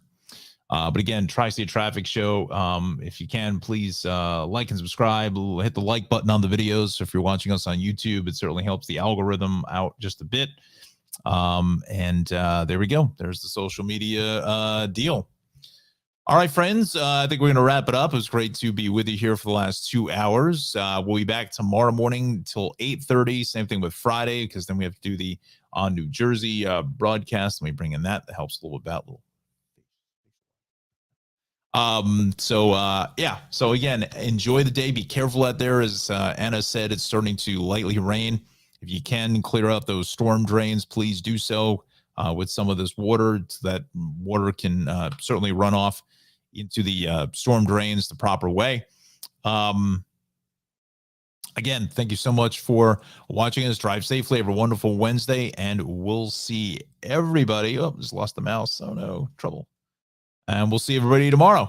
But again, Tri-State Traffic Show. If you can, please like and subscribe. Hit the like button on the videos. If you're watching us on YouTube, it certainly helps the algorithm out just a bit. There we go. There's the social media deal. All right, friends. I think we're going to wrap it up. It was great to be with you here for the last 2 hours. We'll be back tomorrow morning till 8:30. Same thing with Friday, because then we have to do the On New Jersey broadcast. Let me bring in that. That helps a little bit. So again, enjoy the day. Be careful out there. As Anna said, it's starting to lightly rain. If you can clear out those storm drains, please do so with some of this water, so that water can certainly run off into the storm drains the proper way. Again, thank you so much for watching us. Drive safely. Have a wonderful Wednesday, and we'll see everybody. Oh, just lost the mouse. Oh no, trouble. And we'll see everybody tomorrow.